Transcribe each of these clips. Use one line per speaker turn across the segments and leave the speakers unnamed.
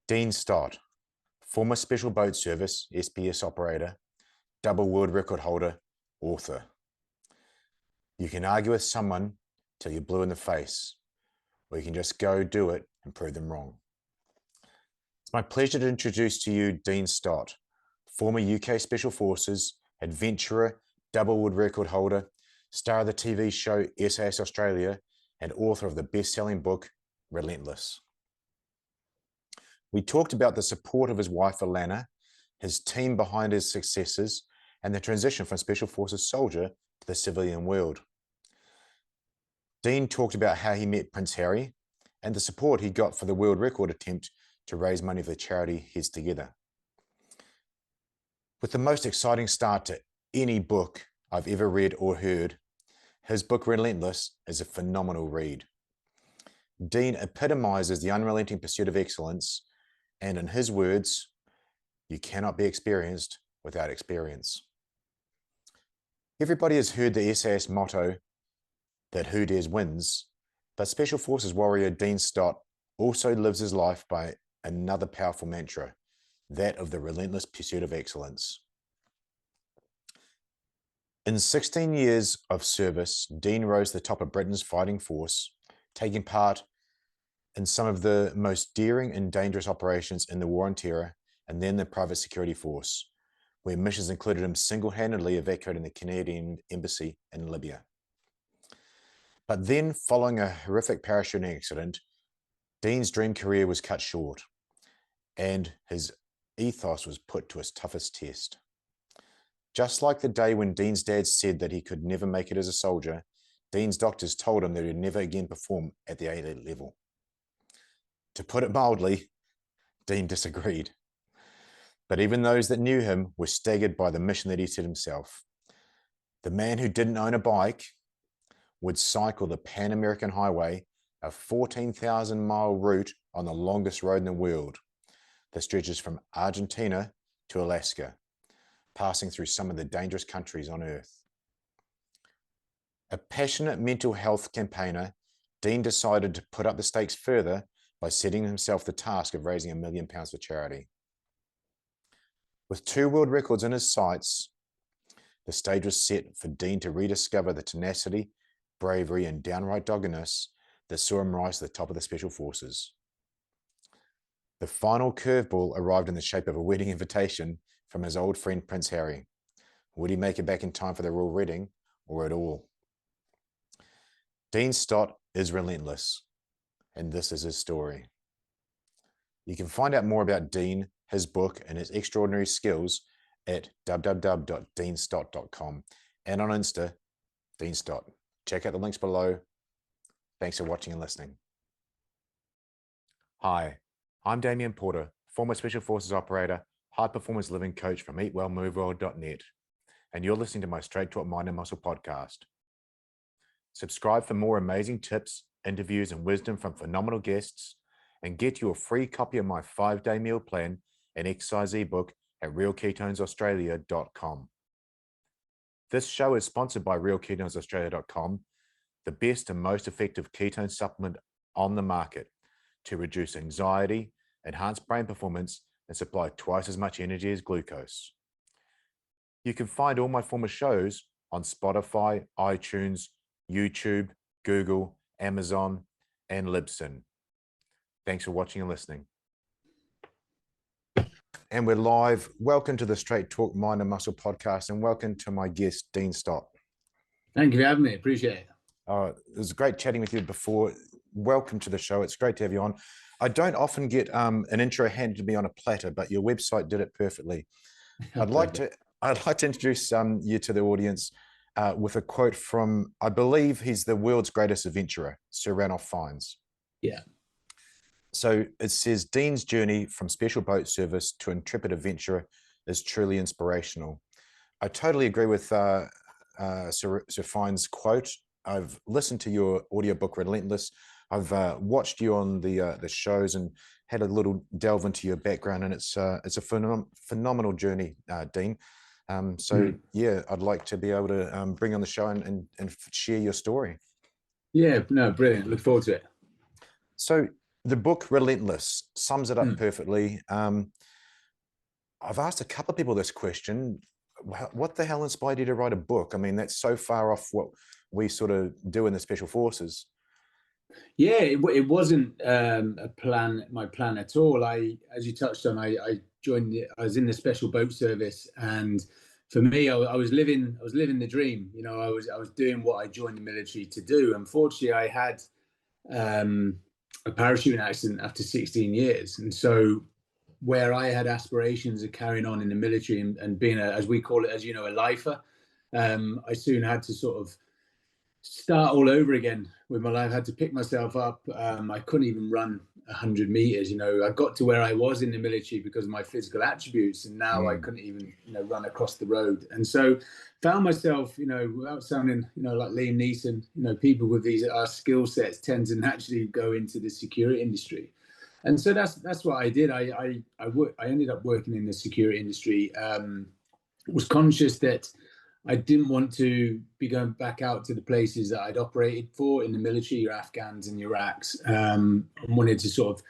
Dean Stott, former Special Boat Service, SBS operator, double world record holder, author. You can argue with someone till you're blue in the face, or you can just go do it and prove them wrong. It's my pleasure to introduce to you Dean Stott, former UK Special Forces, adventurer, double world record holder, star of the TV show SAS Australia, and author of the best-selling book, Relentless. We talked about the support of his wife, Alana, his team behind his successes, and the transition from Special Forces soldier to the civilian world. Dean talked about how he met Prince Harry and the support he got for the world record attempt to raise money for the charity Heads Together. With the most exciting start to any book I've ever read or heard, his book Relentless is a phenomenal read. Dean epitomizes the unrelenting pursuit of excellence, and in his words, you cannot be experienced without experience. Everybody has heard the SAS motto that who dares wins, but Special Forces warrior Dean Stott also lives his life by another powerful mantra, that of the relentless pursuit of excellence. In 16 years of service, Dean rose to the top of Britain's fighting force, taking part in some of the most daring and dangerous operations in the War on Terror and then the private security force, where missions included him single-handedly evacuating the Canadian embassy in Libya. But then, following a horrific parachuting accident, Dean's dream career was cut short, and his ethos was put to its toughest test. Just like the day when Dean's dad said that he could never make it as a soldier, Dean's doctors told him that he would never again perform at the A level. To put it mildly, Dean disagreed. But even those that knew him were staggered by the mission that he set himself. The man who didn't own a bike would cycle the Pan-American Highway, a 14,000-mile route on the longest road in the world that stretches from Argentina to Alaska, passing through some of the dangerous countries on Earth. A passionate mental health campaigner, Dean decided to put up the stakes further by setting himself the task of raising £1 million for charity. With 2 world records in his sights, the stage was set for Dean to rediscover the tenacity, bravery, and downright doggedness that saw him rise to the top of the Special Forces. The final curveball arrived in the shape of a wedding invitation from his old friend Prince Harry. Would he make it back in time for the royal wedding, or at all? Dean Stott is relentless, and this is his story. You can find out more about Dean, his book, and his extraordinary skills at www.deanstott.com and on Insta, Dean Stott. Check out the links below. Thanks for watching and listening. Hi, I'm Damien Porter, former Special Forces operator, high performance living coach from eatwellmovewell.net, and you're listening to my Straight Talk Mind and Muscle podcast. Subscribe for more amazing tips, interviews, and wisdom from phenomenal guests, and get your free copy of my 5-day meal plan and exercise ebook at realketonesaustralia.com. This show is sponsored by realketonesaustralia.com, the best and most effective ketone supplement on the market to reduce anxiety, enhance brain performance, and supply twice as much energy as glucose. You can find all my former shows on Spotify, iTunes, YouTube, Google, Amazon, and Libsyn. Thanks for watching and listening. And we're live. Welcome to the Straight Talk Mind and Muscle podcast, and welcome to my guest, Dean Stott.
Thank you for having me. Appreciate it.
It was great chatting with you before. Welcome to the show. It's great to have you on. I don't often get an intro handed to me on a platter, but your website did it perfectly. I'd like to introduce you to the audience with a quote from, I believe he's the world's greatest adventurer, Sir Ranulph Fiennes.
Yeah.
So it says, Dean's journey from Special Boat Service to intrepid adventurer is truly inspirational. I totally agree with Sir Fiennes' quote. I've listened to your audiobook Relentless. I've watched you on the shows and had a little delve into your background, and it's a phenomenal journey, Dean. Yeah, I'd like to be able to bring on the show and share your story.
Yeah, no, brilliant. Look forward to it.
So the book Relentless sums it up
Mm.
perfectly. I've asked a couple of people this question. What the hell inspired you to write a book? I mean, that's so far off what we sort of do in the special forces.
Yeah, it wasn't my plan at all. As you touched on, I joined. I was in the special boat service, and for me, I was living the dream. I was doing what I joined the military to do. Unfortunately, I had a parachuting accident after 16 years, and so where I had aspirations of carrying on in the military and being as we call it, as you know, a lifer, I soon had to sort of start all over again with my life. I had to pick myself up. I couldn't even run 100 meters. I got to where I was in the military because of my physical attributes, and now I couldn't even, run across the road. And so found myself, without sounding, like Liam Neeson, people with these skill sets tend to naturally go into the security industry. And so that's what I did. I ended up working in the security industry. Was conscious that I didn't want to be going back out to the places that I'd operated for in the military, your Afghans and your Iraqs. I wanted to sort of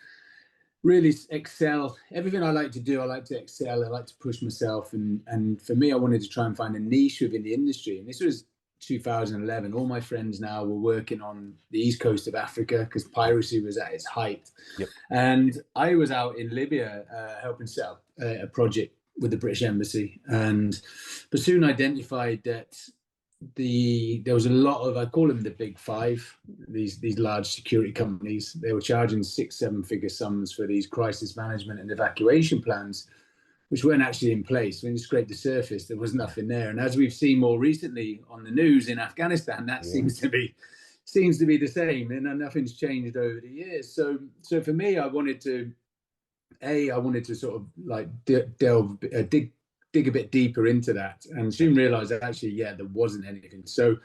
really excel. Everything I like to do, I like to excel. I like to push myself. And for me, I wanted to try and find a niche within the industry. And this was 2011. All my friends now were working on the east coast of Africa because piracy was at its height.
Yep.
And I was out in Libya helping set up a project with the British Embassy, but soon identified that there was a lot of, I call them the big five, these large security companies. They were charging 6-7 figure sums for these crisis management and evacuation plans, which weren't actually in place. When you scrape the surface, there was nothing there. And as we've seen more recently on the news in Afghanistan, that seems to be the same, and nothing's changed over the years. So for me, I wanted to sort of like dig a bit deeper into that, and soon realized that actually, there wasn't anything. So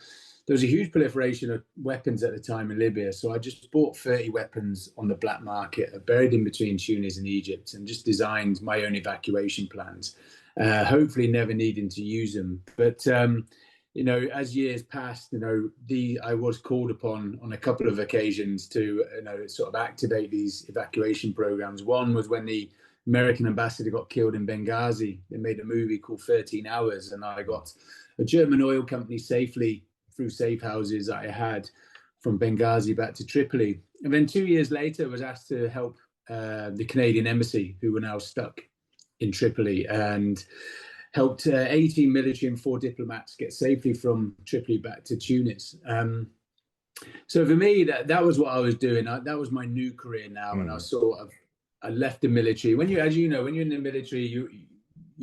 there was a huge proliferation of weapons at the time in Libya. So I just bought 30 weapons on the black market, buried in between Tunis and Egypt, and just designed my own evacuation plans, hopefully never needing to use them. But as years passed, I was called upon on a couple of occasions to, sort of activate these evacuation programs. One was when the American ambassador got killed in Benghazi. They made a movie called 13 Hours, and I got a German oil company safely through safe houses that I had from Benghazi back to Tripoli. And then 2 years later, I was asked to help the Canadian embassy, who were now stuck in Tripoli, and helped 18 military and 4 diplomats get safely from Tripoli back to Tunis. So for me, that was what I was doing. That was my new career now, and I left the military. When you're in the military, you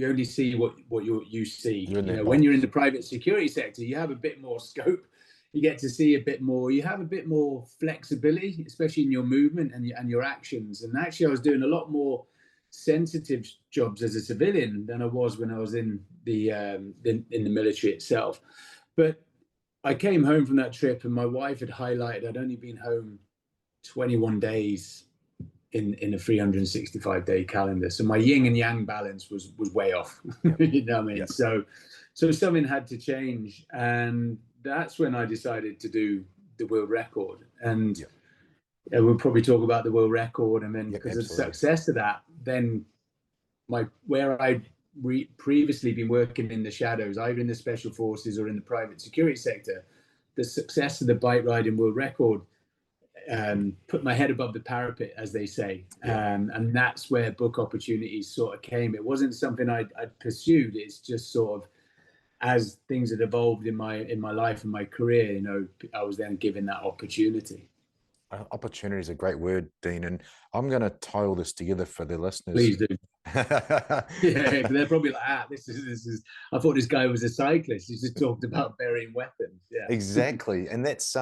only see what you see. When you're in the private security sector, you have a bit more scope. You get to see a bit more. You have a bit more flexibility, especially in your movement and your actions. And actually, I was doing a lot more sensitive jobs as a civilian than I was when I was in the military itself. But I came home from that trip, and my wife had highlighted I'd only been home 21 days in a 365-day calendar. So my yin and yang balance was way off.
Yep.
You know what I mean?
Yep.
So something had to change, and that's when I decided to do the world record. And we'll probably talk about the world record, and then because of the success of that, then where I'd previously been working in the shadows, either in the special forces or in the private security sector, the success of the bike riding world record put my head above the parapet, as they say. And that's where book opportunities sort of came. It wasn't something I'd pursued. It's just sort of, as things had evolved in my life and my career, I was then given that opportunity.
Opportunity is a great word, Dean, and I'm going to tie all this together for the listeners.
Please do. Yeah, they're probably like, this is. I thought this guy was a cyclist. He just talked about burying weapons. Yeah,
exactly. And that's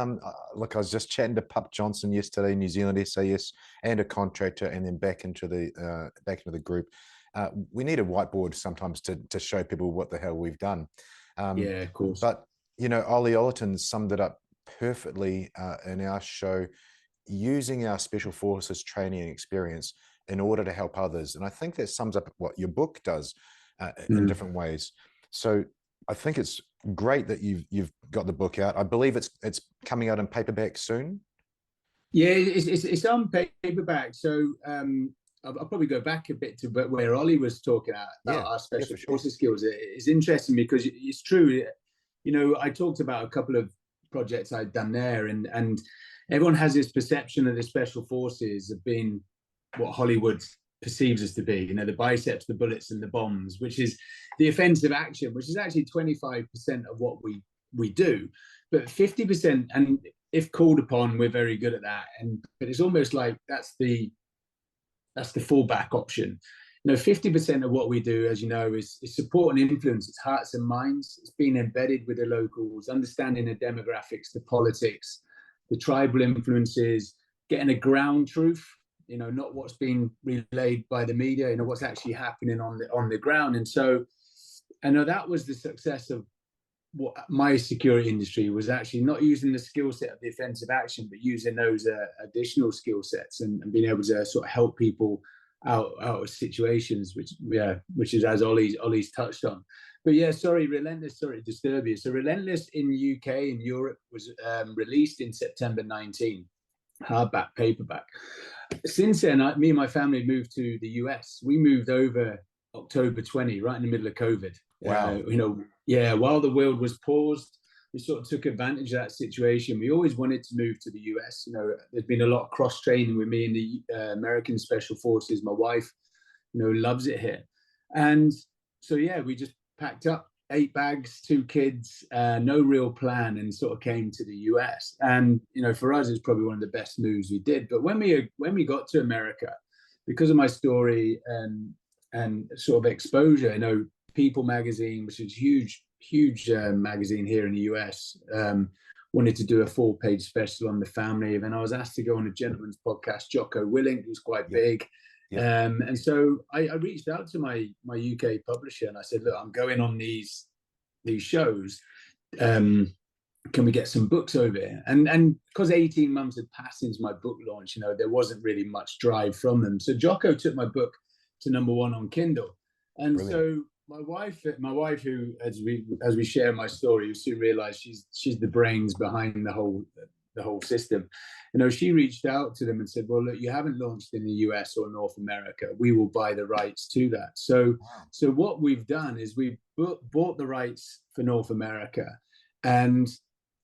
look, I was just chatting to Pup Johnson yesterday, New Zealand SAS, and a contractor, and then back into the group. We need a whiteboard sometimes to show people what the hell we've done.
Yeah, of course.
But Ollie Ollerton summed it up perfectly in our show, using our special forces training and experience in order to help others. And I think that sums up what your book does in different ways. So I think it's great that you've got the book out. I believe it's coming out in paperback soon.
Yeah, it's on paperback. So I'll probably go back a bit to where Ollie was talking about
Yeah,
our
yeah,
special
for sure.
forces skills. It's interesting because it's true. You know, I talked about a couple of projects I'd done there, and everyone has this perception of the special forces of being what Hollywood perceives us to be. You know, the biceps, the bullets, and the bombs, which is the offensive action, which is actually 25% of what we do, but 50%, and if called upon, we're very good at that. But it's almost like that's the fallback option. You know, 50% of what we do, as you know, is support and influence. It's hearts and minds. It's being embedded with the locals, understanding the demographics, the politics, the tribal influences, getting a ground truth. You know, not what's being relayed by the media. You know, what's actually happening on the ground. And so, I know that was the success of what my security industry was, actually not using the skill set of defensive action, but using those additional skill sets and being able to sort of help people out of situations, which is as Ollie's touched on. But yeah, sorry, Relentless, sorry to disturb you. So Relentless in UK and Europe was released in September 19, hardback, paperback. Since then, me and my family moved to the US. We moved over October 20, right in the middle of COVID.
Wow.
You know, yeah, while the world was paused, we sort of took advantage of that situation. We always wanted to move to the US. You know, there's been a lot of cross training with me in the American Special Forces. My wife, you know, loves it here. And so, yeah, we just packed up 8 bags, 2 kids, no real plan, and sort of came to the US. And, you know, for us, it's probably one of the best moves we did. But when we got to America, because of my story and sort of exposure, you know, People magazine, which is huge magazine here in the US, wanted to do a 4-page special on the family. And I was asked to go on a gentleman's podcast, Jocko Willink, who's quite big.
Yep.
And so I reached out to my UK publisher and I said, look, I'm going on these shows. Can we get some books over here? And because 18 months had passed since my book launch, you know, there wasn't really much drive from them. So Jocko took my book to #1 on Kindle. And
Brilliant.
so my wife, who, as we share my story, you soon realized she's the brains behind the whole system. You know, she reached out to them and said, well, look, you haven't launched in the US or North America. We will buy the rights to that. So what we've done is we've bought the rights for North America. And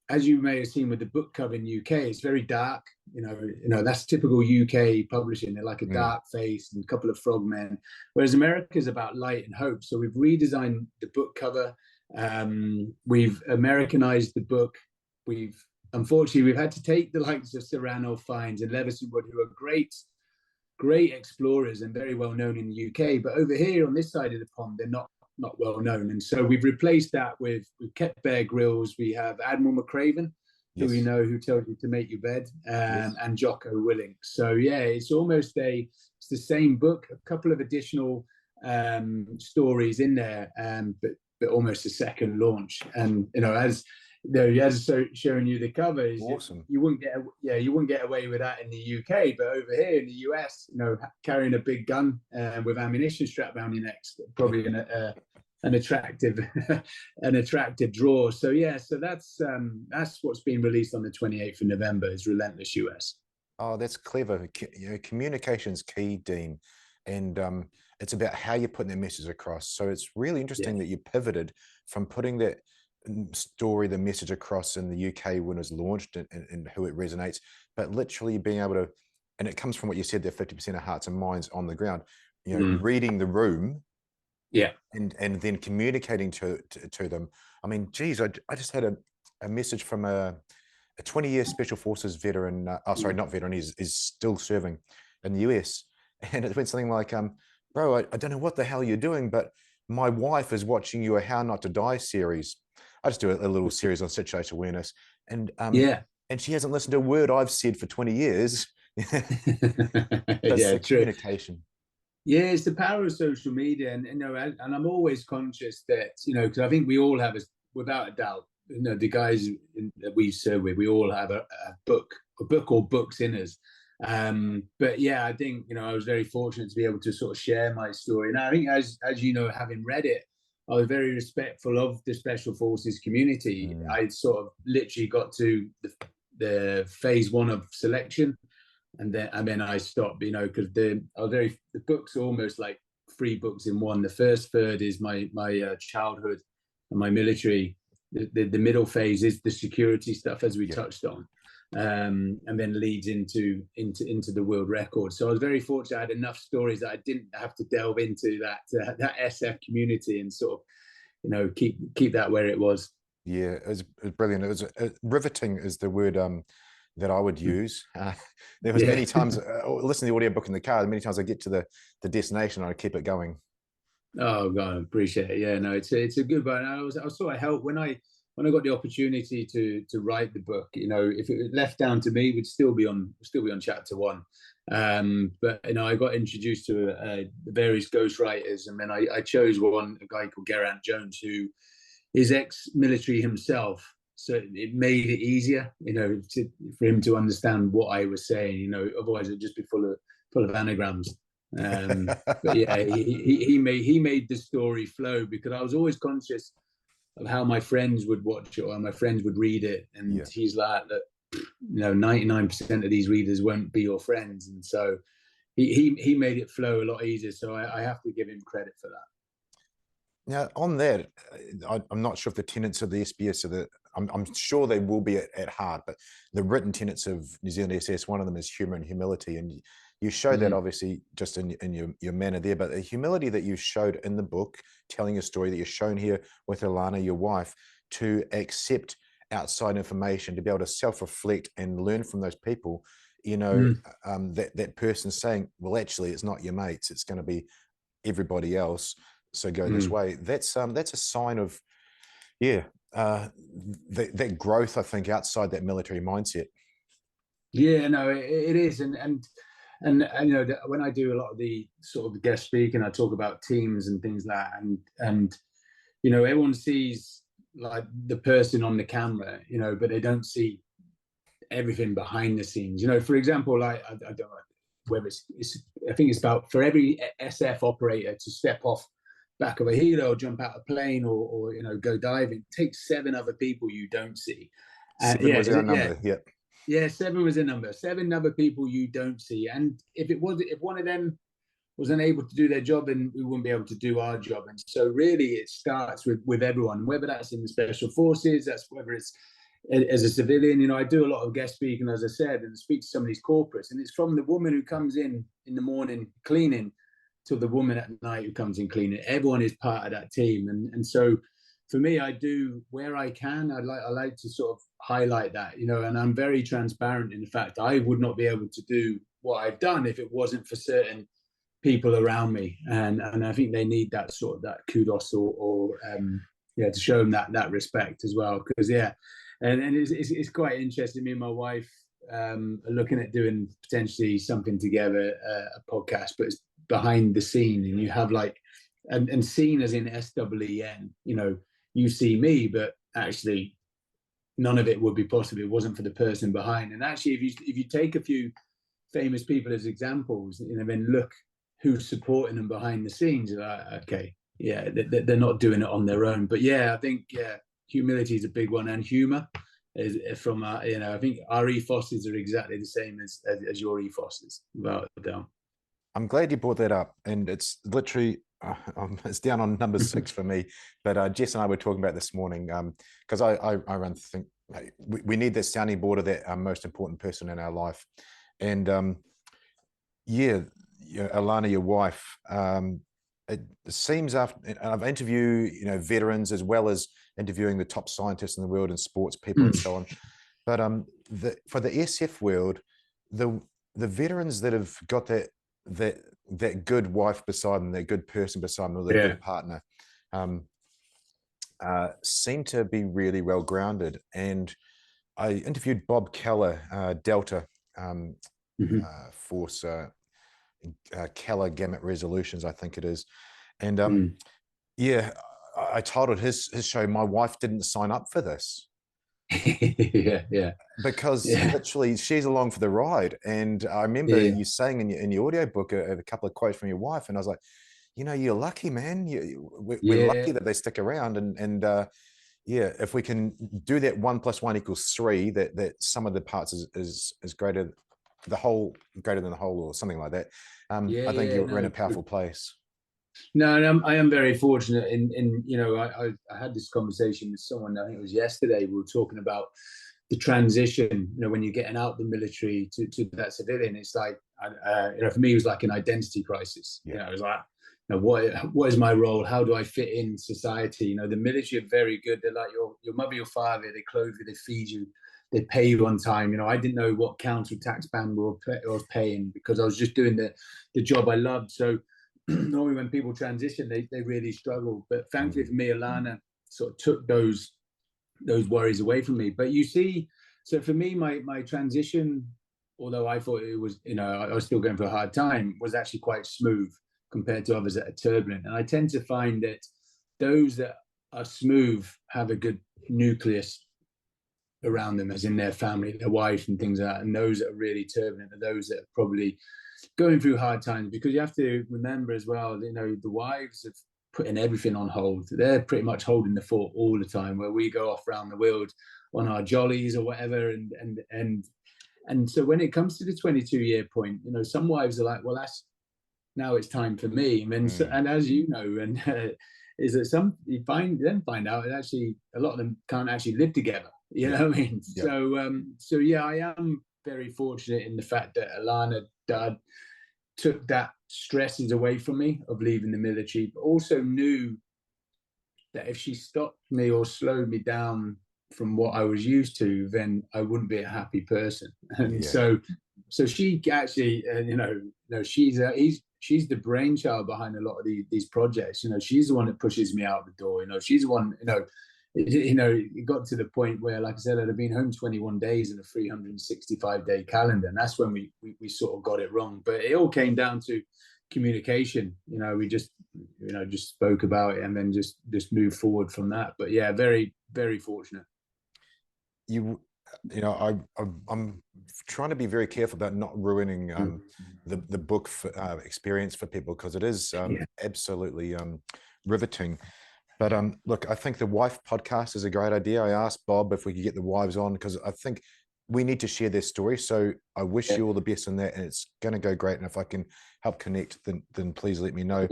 as you may have seen with the book cover in UK, it's very dark. You know that's typical UK publishing. They're like a dark face and a couple of frogmen, whereas America is about light and hope. So we've redesigned the book cover. We've Americanized the book. Unfortunately, we've had to take the likes of Serrano, Fiennes, and Leveson Wood, who are great explorers and very well known in the UK. But over here on this side of the pond, they're not well known. And so we've replaced that we've kept Bear Grylls. We have Admiral McCraven, who we know, who tells you to make your bed, and Jocko Willink. So yeah, it's almost it's the same book, a couple of additional stories in there, but almost a second launch. And you know, as showing you the cover,
awesome.
You wouldn't get away with that in the UK, but over here in the US, you know, carrying a big gun with ammunition strapped around your neck, probably an attractive draw. So yeah, so that's what's being released on the 28th of November is Relentless US.
Oh, that's clever. You know, communication's key, Dean, and it's about how you're putting that message across. So it's really interesting that you pivoted from putting that story, the message across in the UK when it was launched and who it resonates, but literally being able to, and it comes from what you said, that 50% of hearts and minds on the ground, you know, reading the room, and then communicating to them. I mean, geez, I just had a message from a 20-year Special Forces veteran. Sorry, not veteran. Is still serving in the US, and it went something like, "Bro, I don't know what the hell you're doing, but my wife is watching your How Not to Die series." I just do a little series on situational awareness, and she hasn't listened to a word I've said for 20 years. That's the communication.
Yeah, it's the power of social media, and you know, and I'm always conscious that, you know, because I think we all have, without a doubt, you know, the guys that we serve with, we all have a book or books in us. But yeah, I think, you know, I was very fortunate to be able to sort of share my story, and I think, as you know, having read it, I was very respectful of the Special Forces community. I sort of literally got to the phase one of selection, and then I stopped, because the books are almost like three books in one. The first third is my childhood and my military. The middle phase is the security stuff, as we touched on, and then leads into the world record. So I was very fortunate. I had enough stories that I didn't have to delve into that SF community and sort of keep that where it was.
Yeah, it was brilliant. It was riveting is the word that I would use. There was many times listening to the audiobook in the car. Many times I get to the destination and I keep it going.
Oh God, I appreciate it. Yeah, no, it's a good one. I was sort of helped when I got the opportunity to write the book. If it was left down to me, we'd still be on chapter one. But I got introduced to various ghostwriters, and then I chose one, a guy called Geraint Jones, who is ex-military himself. So it made it easier, for him to understand what I was saying. Otherwise it'd just be full of anagrams. But yeah, he made the story flow, because I was always conscious of how my friends would watch it or how my friends would read it, and he's like, that 99% of these readers won't be your friends, and so he made it flow a lot easier. So I have to give him credit for that.
Now, on that, I'm not sure if the tenets of the SBS are I'm sure they will be at heart, but the written tenets of New Zealand SAS, one of them is humor and humility. And you show that obviously just in your manner there, but the humility that you showed in the book, telling a story that you're shown here with Alana, your wife, to accept outside information, to be able to self-reflect and learn from those people, that person saying, well, actually, it's not your mates, it's going to be everybody else. So go this way. That's a sign of, that growth, I think, outside that military mindset.
Yeah, no, it is, and when I do a lot of the sort of guest speaking, I talk about teams and things like that, and everyone sees like the person on the camera, but they don't see everything behind the scenes. For example, like I don't know whether I think it's about, for every SF operator to step off back of a helo or jump out a plane or go diving, it takes 7 other people you don't see.
Seven was our number.
Yeah, 7 was a number. 7 other people you don't see, and if one of them was unable to do their job, then we wouldn't be able to do our job. And so really it starts with everyone, whether that's in the special forces, whether it's as a civilian. I do a lot of guest speaking, as I said, and speak to some of these corporates, and it's from the woman who comes in the morning cleaning to the woman at night who comes in cleaning. Everyone is part of that team, and so for me, I do where I can. I like to sort of highlight that, and I'm very transparent in the fact I would not be able to do what I've done if it wasn't for certain people around me, and I think they need that sort of that kudos or to show them that respect as well, because and it's quite interesting. Me and my wife are looking at doing potentially something together, a podcast, but it's behind the scene, and you have like and seen as in SWEN, you see me, but actually none of it would be possible if it wasn't for the person behind. And actually, if you take a few famous people as examples, then look who's supporting them behind the scenes, you're like, okay, yeah, they're not doing it on their own. But I think humility is a big one, and humor is from I think our ethoses are exactly the same as your ethoses, without a doubt.
I'm glad you brought that up, and it's literally it's down on number 6 for me. But Jess and I were talking about this morning, because I run think we need that sounding board of that most important person in our life, and Alana, your wife. It seems I've interviewed veterans as well as interviewing the top scientists in the world and sports people and so on. But for the SF world, the veterans that have got that good wife beside them, that good person beside them, or the good partner, seem to be really well grounded. And I interviewed Bob Keller, Delta Force, Keller Gamut Resolutions, I think it is. And I titled his show, "My Wife Didn't Sign Up for This." Because literally she's along for the ride. And I remember you saying in your audiobook a couple of quotes from your wife, and I was like, you're lucky, man. We're lucky that they stick around, and Yeah, if we can do that 1+1 = 3, that sum of the parts is greater, the whole greater than the whole, or something like that.
Yeah,
I think
yeah,
you're in
no.
a powerful place.
No, and I am very fortunate in I had this conversation with someone, I think it was yesterday. We were talking about the transition, when you're getting out the military to that civilian. It's like, for me, it was like an identity crisis.
Yeah.
It was like, what is my role? How do I fit in society? The military are very good. They're like your mother, your father. They clothe you, they feed you, they pay you on time. I didn't know what council tax band I was paying, because I was just doing the job I loved. So normally when people transition, they really struggle. But thankfully for me, Alana sort of took those worries away from me. But you see, so for me, my transition, although I thought it was, I was still going through a hard time, was actually quite smooth compared to others that are turbulent. And I tend to find that those that are smooth have a good nucleus around them, as in their family, their wife and things like that. And those that are really turbulent are those that are probably going through hard times, because you have to remember as well, the wives have putting everything on hold. They're pretty much holding the fort all the time, where we go off around the world on our jollies or whatever. And so when it comes to the 22-year point, some wives are like, well, that's, now it's time for me. And as you know, and is that some you find out that actually a lot of them can't actually live together. You know what I mean? Yeah. So yeah, I am very fortunate in the fact that Alana, Dad, took that stresses away from me of leaving the military, but also knew that if she stopped me or slowed me down from what I was used to, then I wouldn't be a happy person. And so she actually, she's the brainchild behind a lot of these projects. She's the one that pushes me out the door. She's the one. It got to the point where, like I said, I'd have been home 21 days in a 365-day calendar, and that's when we sort of got it wrong. But it all came down to communication. We just spoke about it and then just moved forward from that. But yeah, very, very fortunate.
I'm trying to be very careful about not ruining the book experience for people, because it is absolutely riveting. But look, I think the wife podcast is a great idea. I asked Bob if we could get the wives on, because I think we need to share their story. So I wish you all the best in that, and it's going to go great. And if I can help connect, then please let me know.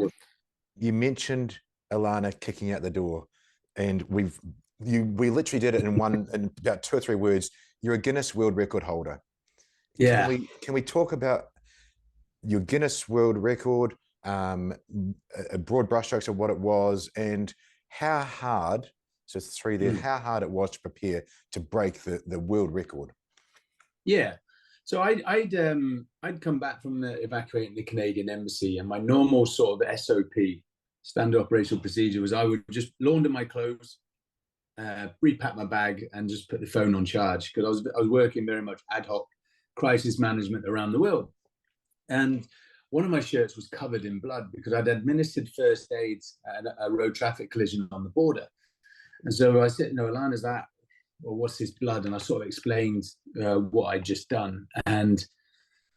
You mentioned Alana kicking out the door, and we literally did it in about 2 or 3 words. You're a Guinness World Record holder.
Yeah.
Can we talk about your Guinness World Record, a broad brushstrokes of what it was, and how hard, so it's 3 there, how hard it was to prepare to break the world record?
Yeah. So I'd come back from evacuating the Canadian embassy, and my normal sort of SOP, standard operational procedure, was I would just launder my clothes, repack my bag, and just put the phone on charge, because I was working very much ad hoc crisis management around the world. And one of my shirts was covered in blood because I'd administered first aid at a road traffic collision on the border. And so I said, Alana's that, or what's this blood? And I sort of explained what I'd just done. And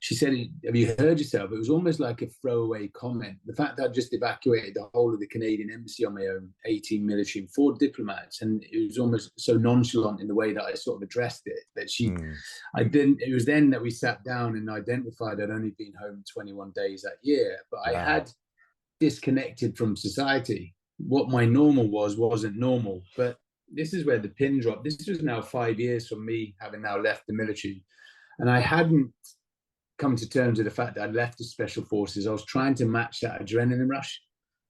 she said, have you heard yourself? It was almost like a throwaway comment. The fact that I just evacuated the whole of the Canadian embassy on my own, 18 military and 4 diplomats, and it was almost so nonchalant in the way that I sort of addressed it, that it was then that we sat down and identified I'd only been home 21 days that year, but I had disconnected from society. What my normal wasn't normal. But this is where the pin dropped. This was now 5 years from me having now left the military, and I hadn't come to terms with the fact that I'd left the special forces. I was trying to match that adrenaline rush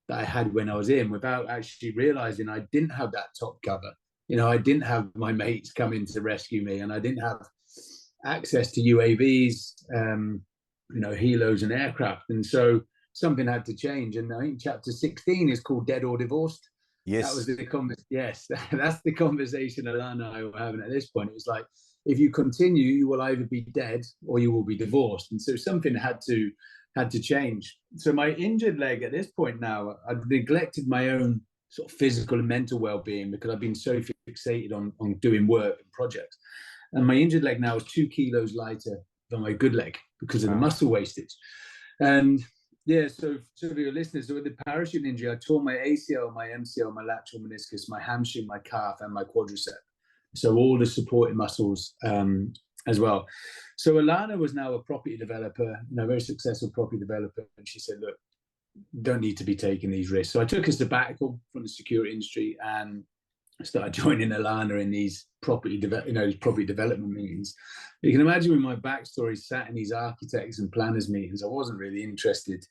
that I had when I was in, without actually realizing I didn't have that top cover. I didn't have my mates come in to rescue me, and I didn't have access to UAVs, helos and aircraft. And so something had to change. And I think chapter 16 is called Dead or Divorced.
Yes.
That was that's the conversation Alana and I were having at this point. It was like, if you continue, you will either be dead or you will be divorced. And so something had to change. So my injured leg at this point now, I've neglected my own sort of physical and mental well-being because I've been so fixated on doing work and projects. And my injured leg now is 2 kilos lighter than my good leg because of the muscle wastage. And Yeah, so for your listeners, so with the parachute injury, I tore my ACL, my MCL, my lateral meniscus, my hamstring, my calf, and my quadricep. So all the supporting muscles as well. So Alana was now a property developer, very successful property developer, and she said, "Look, don't need to be taking these risks." So I took a sabbatical from the security industry and I started joining Alana in these property development meetings. You can imagine with my backstory, sat in these architects and planners meetings, I wasn't really interested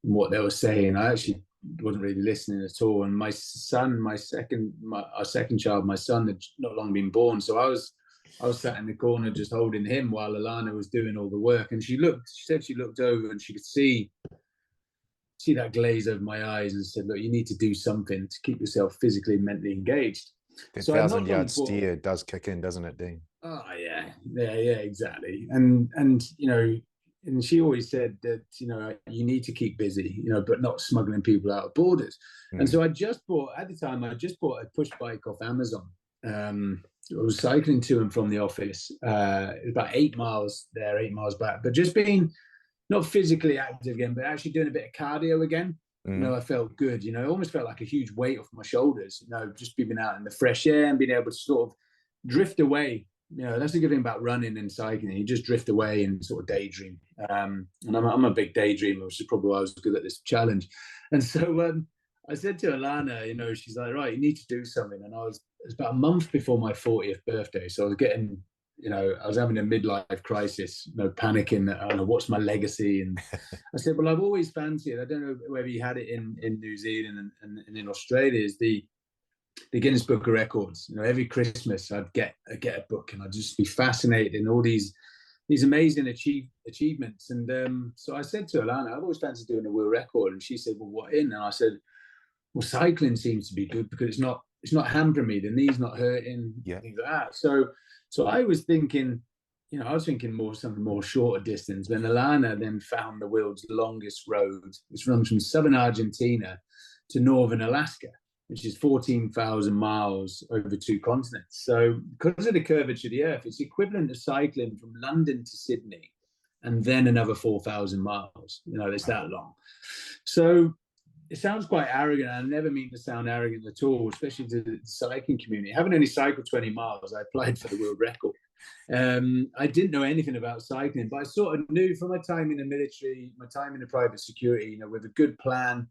in what they were saying. I actually wasn't really listening at all. And my son, our second child, my son had not long been born, so I was sat in the corner just holding him while Alana was doing all the work. And she said she looked over and she could see that glaze over my eyes and said, "Look, you need to do something to keep yourself physically and mentally engaged."
The
So I'd not
1,000-yard
long
steer does kick in, doesn't it, Dean?
Oh yeah, exactly. And and she always said that you need to keep busy, but not smuggling people out of borders. And so I just bought a push bike off Amazon. I was cycling to and from the office, about 8 miles there, 8 miles back, but just being not physically active again, but actually doing a bit of cardio again. I felt good. It almost felt like a huge weight off my shoulders. Just being out in the fresh air and being able to sort of drift away. That's the good thing about running and cycling. You just drift away and sort of daydream. And I'm a big daydreamer, which is probably why I was good at this challenge. And so I said to Alana, she's like, "Right, you need to do something." And it was about a month before my 40th birthday, so I was getting I was having a midlife crisis, panicking. I don't know, what's my legacy? And I said, well, I've always fancied, I don't know whether you had it in New Zealand and in Australia, is the Guinness Book of Records. Every Christmas I'd get a book and I'd just be fascinated in all these amazing achievements. And so I said to Alana, I've always fancied doing a world record. And she said, well, what in? And I said, well, cycling seems to be good because it's not hampering me, the knee's not hurting, things like that. So I was thinking, more something more shorter distance. When Alana then found the world's longest road, which runs from southern Argentina to northern Alaska, which is 14,000 miles over 2 continents. So because of the curvature of the Earth, it's equivalent to cycling from London to Sydney and then another 4,000 miles. It's that long. So it sounds quite arrogant. I never mean to sound arrogant at all, especially to the cycling community. Having only cycled 20 miles, I applied for the world record. I didn't know anything about cycling, but I sort of knew from my time in the military, my time in the private security, with a good plan.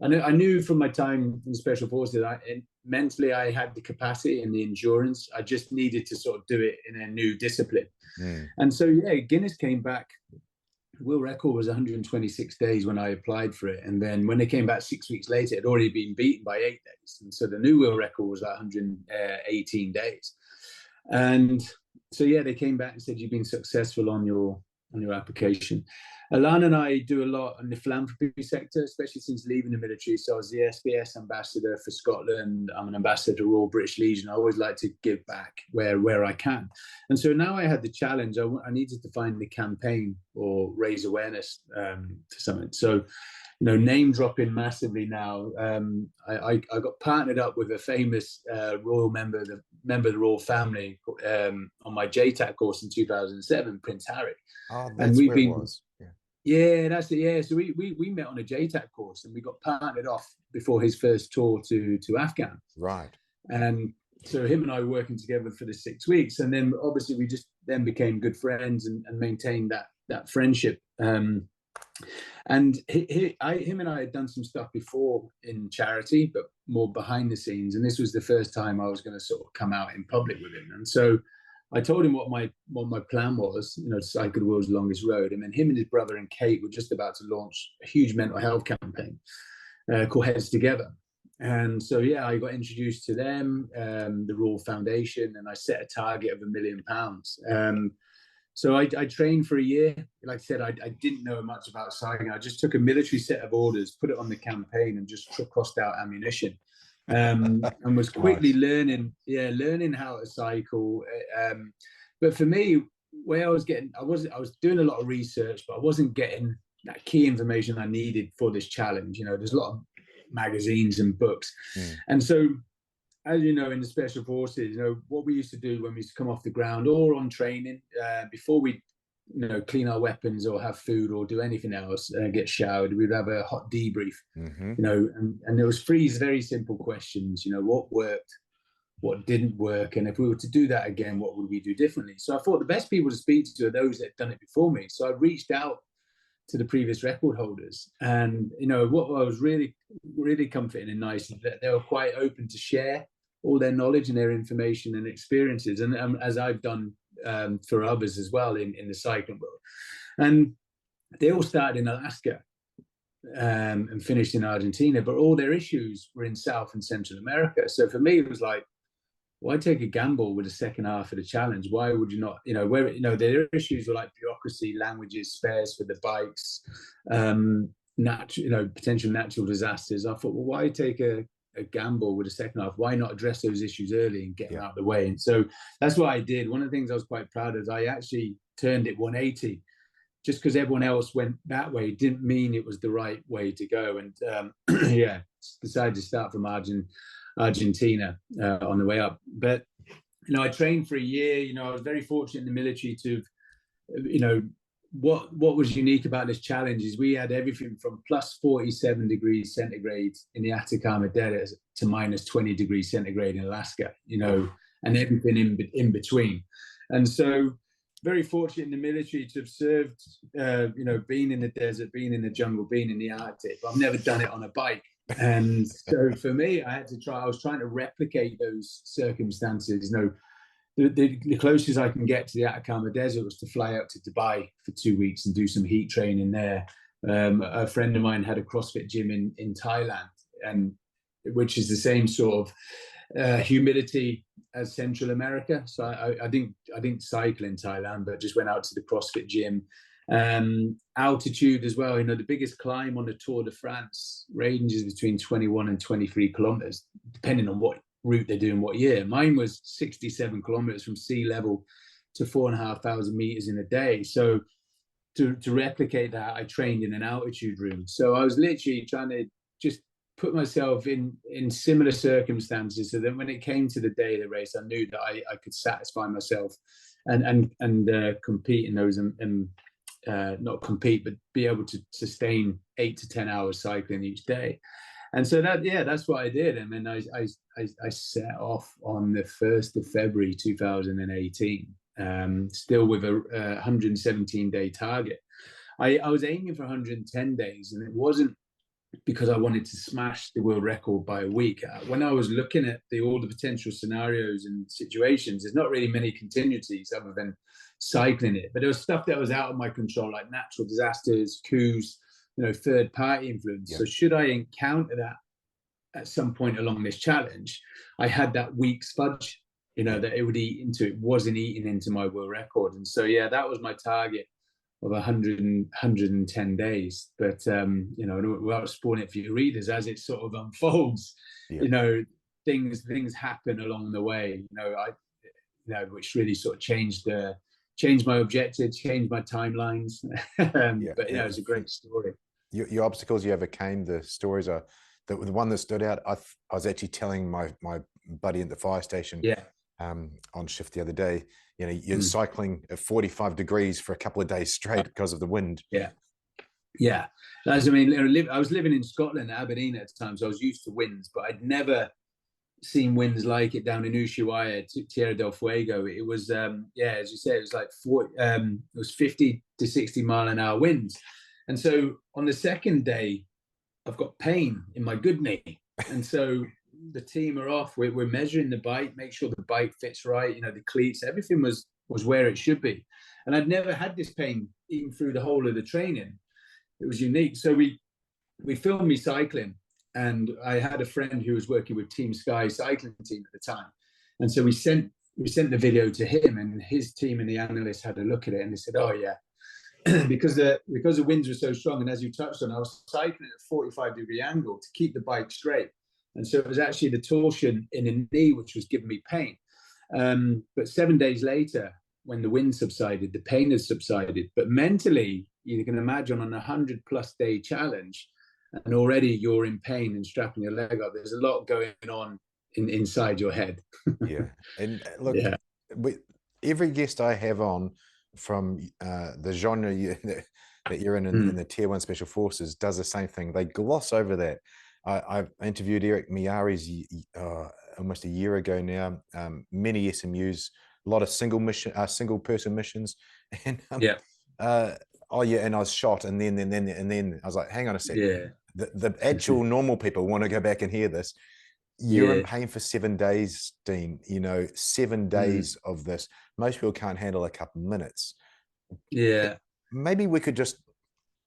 I knew from my time in special forces, mentally I had the capacity and the endurance. I just needed to sort of do it in a new discipline. And so, Guinness came back. The world record was 126 days when I applied for it. And then when they came back 6 weeks later, it had already been beaten by 8 days. And so the new world record was 118 days. And so, they came back and said, you've been successful on your application. Alana and I do a lot in the philanthropy sector, especially since leaving the military. So I was the SBS ambassador for Scotland. I'm an ambassador to Royal British Legion. I always like to give back where I can. And so now I had the challenge. I needed to find the campaign or raise awareness to something. So, name dropping massively now. I got partnered up with a famous royal member of the royal family on my JTAC course in 2007, Prince Harry.
Oh, that's where it was.
Yeah, that's it. Yeah, so we met on a JTAC course and we got partnered off before his first tour to Afghan.
Right.
And so him and I were working together for the 6 weeks, and then obviously we just then became good friends and maintained that friendship. And him and I had done some stuff before in charity, but more behind the scenes. And this was the first time I was going to sort of come out in public with him. And so I told him what my plan was, to cycle the world's longest road. And then him and his brother and Kate were just about to launch a huge mental health campaign called Heads Together. And so, I got introduced to them, the Royal Foundation, and I set a target of £1 million. So I trained for a year. Like I said, I didn't know much about cycling. I just took a military set of orders, put it on the campaign, and just crossed out ammunition. And was quickly learning how to cycle. But for me, where I was doing a lot of research, but I wasn't getting that key information I needed for this challenge. There's a lot of magazines and books. And so, as you know, in the special forces, what we used to do when we used to come off the ground or on training, before we clean our weapons or have food or do anything else, get showered, we'd have a hot debrief,
Mm-hmm.
And there was three very simple questions, what worked, what didn't work, and if we were to do that again, what would we do differently? So I thought the best people to speak to are those that had done it before me. So I reached out to the previous record holders, and what was really, really comforting and nice is that they were quite open to share all their knowledge and their information and experiences, and as I've done for others as well in the cycling world. And they all started in Alaska and finished in Argentina, but all their issues were in South and Central America. So for me, it was like, why take a gamble with the second half of the challenge? Why would you not, where, their issues were like bureaucracy, languages, spares for the bikes, potential natural disasters. I thought, well, why take a gamble with the second half? Why not address those issues early and get them out of the way? And so that's what I did. One of the things I was quite proud of is I actually turned it 180. Just because everyone else went that way didn't mean it was the right way to go. And decided to start from Argentina on the way up. But I trained for a year. I was very fortunate in the military to, what was unique about this challenge is we had everything from plus 47 degrees centigrade in the Atacama Desert to minus 20 degrees centigrade in Alaska, and everything in between. And so very fortunate in the military to have served, being in the desert, being in the jungle, being in the Arctic, but I've never done it on a bike. And so for me, I was trying to replicate those circumstances. The closest I can get to the Atacama Desert was to fly out to Dubai for 2 weeks and do some heat training there. A friend of mine had a CrossFit gym in Thailand, and which is the same sort of humidity as Central America. So I didn't cycle in Thailand, but just went out to the CrossFit gym. Altitude as well. The biggest climb on the Tour de France ranges between 21 and 23 kilometers, depending on what route they're doing, what year. Mine was 67 kilometers from sea level to 4,500 meters in a day. So to replicate that, I trained in an altitude room. So I was literally trying to just put myself in similar circumstances, so that when it came to the day of the race, I knew that I could satisfy myself and compete in those, and not compete, but be able to sustain 8 to 10 hours cycling each day. And so that's what I did. And then I set off on the 1st of February 2018, still with a 117-day target. I was aiming for 110 days, and it wasn't because I wanted to smash the world record by a week. When I was looking at all the potential scenarios and situations, there's not really many contingencies other than cycling it. But there was stuff that was out of my control, like natural disasters, coups, third-party influence. So should I encounter that at some point along this challenge, I had that week's fudge, that it would eat into. It wasn't eating into my world record. And so, that was my target of 110 days. But, without spoiling it for your readers, as it sort of unfolds, things happen along the way, which really sort of changed my objectives, changed my timelines. But it's a great story.
Your obstacles you overcame, the stories are the one that stood out. I was actually telling my buddy at the fire station on shift the other day, you're cycling at 45 degrees for a couple of days straight because of the wind. I was living in Scotland, Aberdeen at the time, so I was used to winds, but I'd never seen winds like it down in Ushuaia, Tierra del Fuego. It was as you said, it was like 50 to 60 mile an hour winds. And so on the second day, I've got pain in my good knee. And so the team are off. We're measuring the bike, make sure the bike fits right, the cleats, everything was where it should be. And I'd never had this pain even through the whole of the training. It was unique. So we filmed me cycling, and I had a friend who was working with Team Sky cycling team at the time. And so we sent the video to him, and his team and the analysts had a look at it, and they said, oh yeah, because the winds were so strong, and as you touched on, I was cycling at a 45-degree angle to keep the bike straight. And so it was actually the torsion in the knee which was giving me pain. But 7 days later, when the wind subsided, the pain has subsided. But mentally, you can imagine on a 100+ day challenge, and already you're in pain and strapping your leg up. There's a lot going on inside your head. And look, every guest I have on, from the genre that you're in the Tier 1 Special Forces does the same thing. They gloss over that. I've interviewed Eric Miari's almost a year ago now, many SMUs, a lot of single person missions. And
Yeah.
oh yeah, and I was shot, and then I was like, hang on a sec.
Yeah.
The actual normal people want to go back and hear this. You're in
Yeah.
pain for 7 days, Dean. 7 days of this. Most people can't handle a couple minutes.
Yeah.
Maybe we could just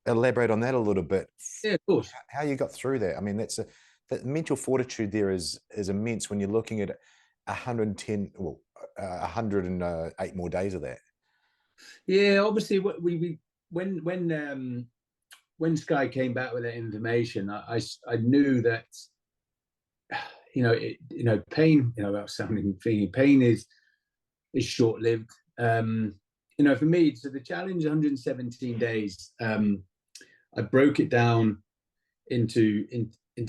elaborate on that a little bit.
Yeah, of course.
How you got through that? I mean, that mental fortitude there is immense when you're looking at 110, well, 108 more days of that.
Yeah, obviously, when Sky came back with that information, I knew that pain, about sounding thing, pain is short lived. For me, so the challenge 117 days, I broke it down into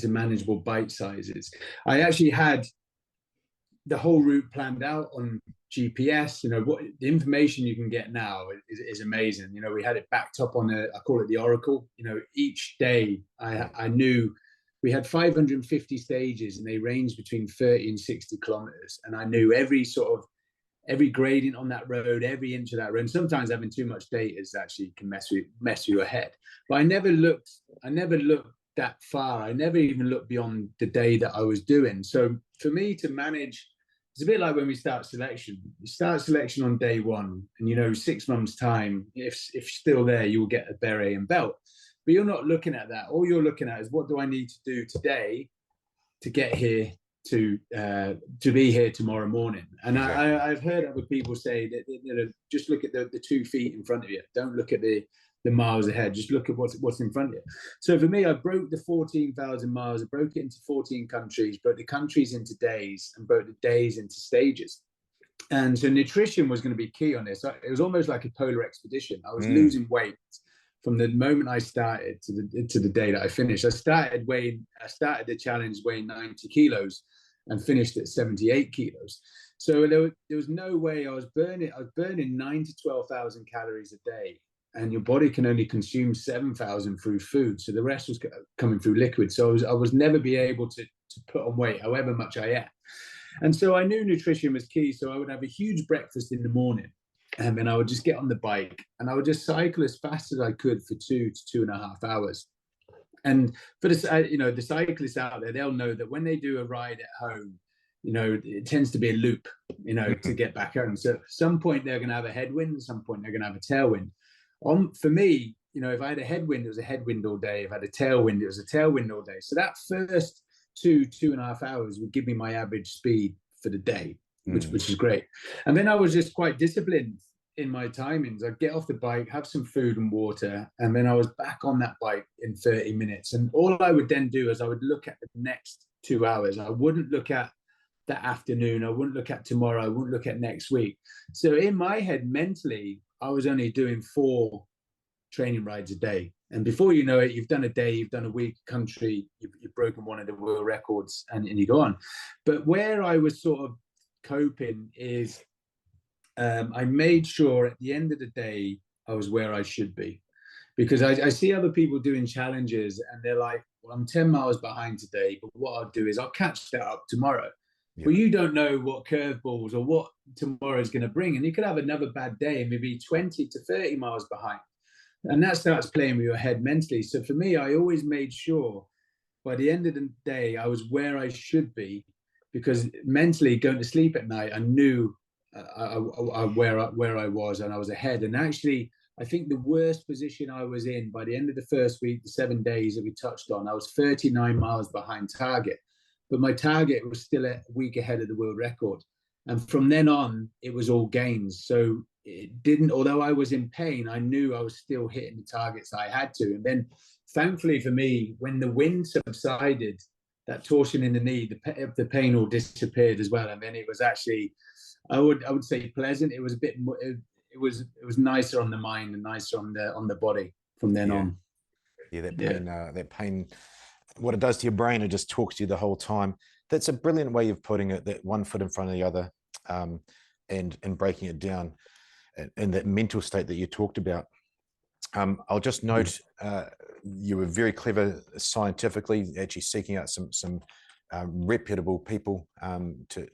manageable bite sizes. I actually had the whole route planned out on GPS. What the information you can get now is amazing. We had it backed up on I call it the Oracle. Each day I knew we had 550 stages, and they ranged between 30 and 60 kilometers, and I knew every gradient on that road, every inch of that road. And sometimes having too much data is actually can mess with your head. But I never looked that far. I never even looked beyond the day that I was doing. So for me to manage, it's a bit like when we start selection. You start selection on day one, and 6 months time, if still there, you will get a beret and belt. But you're not looking at that. All you're looking at is, what do I need to do today to get here to be here tomorrow morning? And exactly. I've heard other people say that just look at the 2 feet in front of you. Don't look at the miles ahead. Just look at what's in front of you. So for me, I broke the 14,000 miles. I broke it into 14 countries, broke the countries into days, and broke the days into stages. And so nutrition was going to be key on this. It was almost like a polar expedition. I was losing weight from the moment I started to the day that I finished. I started the challenge weighing 90 kilos and finished at 78 kilos. So there was no way I was burning 9 to 12,000 calories a day, and your body can only consume 7,000 through food. So the rest was coming through liquid. So I was never be able to put on weight, however much I ate. And so I knew nutrition was key. So I would have a huge breakfast in the morning, and then I would just get on the bike, and I would just cycle as fast as I could for 2 to 2.5 hours. And for the cyclists out there, they'll know that when they do a ride at home, it tends to be a loop, to get back home. So at some point they're going to have a headwind, at some point they're going to have a tailwind. For me, if I had a headwind, it was a headwind all day. If I had a tailwind, it was a tailwind all day. So that first 2.5 hours would give me my average speed for the day, which is great. And then I was just quite disciplined in my timings. I'd get off the bike, have some food and water, and then I was back on that bike in 30 minutes. And all I would then do is I would look at the next 2 hours. I wouldn't look at that afternoon. I wouldn't look at tomorrow. I wouldn't look at next week. So in my head, mentally, I was only doing 4 training rides a day. And before you know it, you've done a day, you've done a week, country, you've broken one of the world records, and you go on. But where I was sort of coping is I made sure at the end of the day, I was where I should be. Because I see other people doing challenges, and they're like, well, I'm 10 miles behind today, but what I'll do is I'll catch that up tomorrow. Yeah. Well, you don't know what curveballs or what tomorrow is going to bring. And you could have another bad day and maybe 20 to 30 miles behind. And that starts playing with your head mentally. So for me, I always made sure by the end of the day, I was where I should be, because mentally going to sleep at night, I knew where I was, and I was ahead. And actually, I think the worst position I was in by the end of the first week, the 7 days that we touched on, I was 39 miles behind target. But my target was still a week ahead of the world record. And from then on, it was all gains. So it didn't, although I was in pain, I knew I was still hitting the targets I had to. And then thankfully for me, when the wind subsided, that torsion in the knee, the pain all disappeared as well. And then it was actually, I would say pleasant. It was a bit more, it was nicer on the mind and nicer on the body from then on.
Yeah, that pain, what it does to your brain, it just talks to you the whole time. That's a brilliant way of putting it, that one foot in front of the other, and breaking it down. and that mental state that you talked about. I'll just note you were very clever scientifically, actually seeking out some reputable people to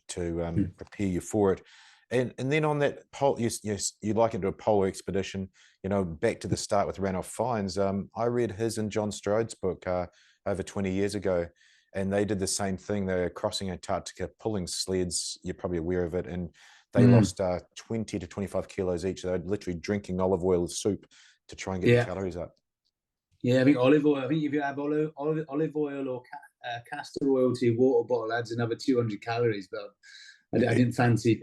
prepare you for it. And then on that pole, you likened to a polar expedition, back to the start with Ranulph Fiennes. I read his and John Strode's book over 20 years ago, and they did the same thing. They were crossing Antarctica, pulling sleds. You're probably aware of it. And they lost 20 to 25 kilos each. They were literally drinking olive oil soup to try and get the calories up.
Yeah, I think olive oil. I think if you have olive oil or castor oil to your water bottle, adds another 200 calories. But I didn't fancy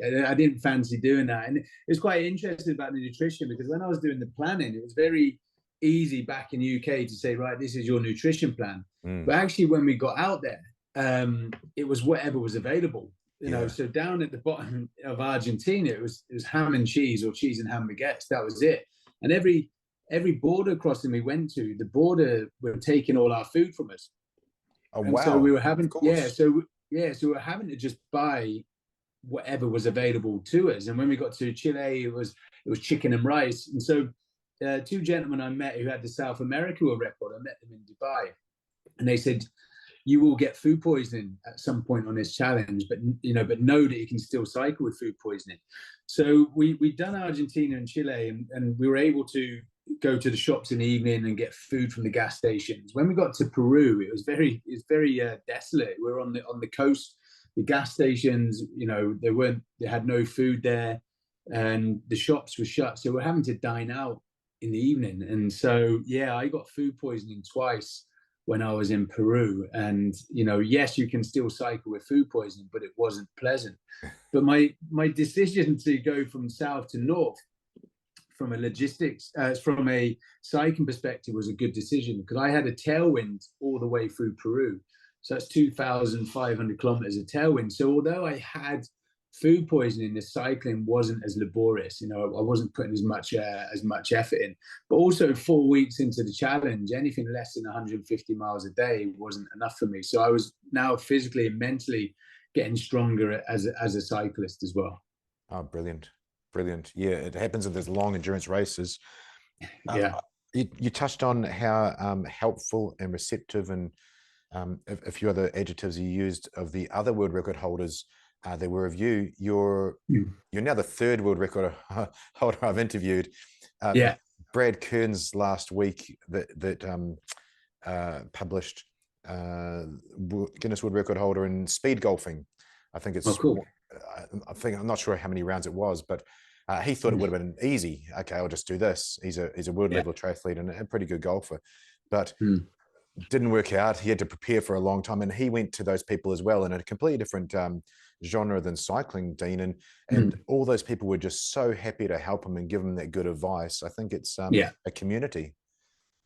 doing that. And it's quite interesting about the nutrition, because when I was doing the planning, it was very easy back in the UK to say, right, this is your nutrition plan. But actually, when we got out there, it was whatever was available. So down at the bottom of Argentina, it was ham and cheese, or cheese and ham baguettes. That was it. And every border crossing we went to, the border were taking all our food from us.
Oh,
and
wow!
So we were having, so we were having to just buy whatever was available to us. And when we got to Chile, it was chicken and rice. And so, two gentlemen I met who had the South America record, I met them in Dubai, and they said, you will get food poisoning at some point on this challenge, but know that you can still cycle with food poisoning. So we'd done Argentina and Chile, and we were able to go to the shops in the evening and get food from the gas stations. When we got to Peru, it was very desolate. We were on the coast. The gas stations, they had no food there, and the shops were shut. So we're having to dine out in the evening. And so, I got food poisoning twice when I was in Peru. And, yes, you can still cycle with food poisoning, but it wasn't pleasant. But my decision to go from south to north, from a cycling perspective, was a good decision, because I had a tailwind all the way through Peru. So that's 2,500 kilometers of tailwind. So although I had food poisoning, the cycling wasn't as laborious. I wasn't putting as much effort in. But also 4 weeks into the challenge, anything less than 150 miles a day wasn't enough for me. So I was now physically and mentally getting stronger as a cyclist as well.
Oh, brilliant. Yeah, it happens in those long endurance races. You touched on how helpful and receptive, and a few other adjectives you used, of the other world record holders there were of you. You're now the third world record holder I've interviewed. Brad Kearns last week that published Guinness World Record holder in speed golfing. I think it's
cool.
I'm not sure how many rounds it was, but he thought it would have been easy. Okay, I'll just do this. He's a world level triathlete and a pretty good golfer, but didn't work out. He had to prepare for a long time, and he went to those people as well in a completely different genre than cycling, Dean, and all those people were just so happy to help him and give him that good advice. I think it's a community.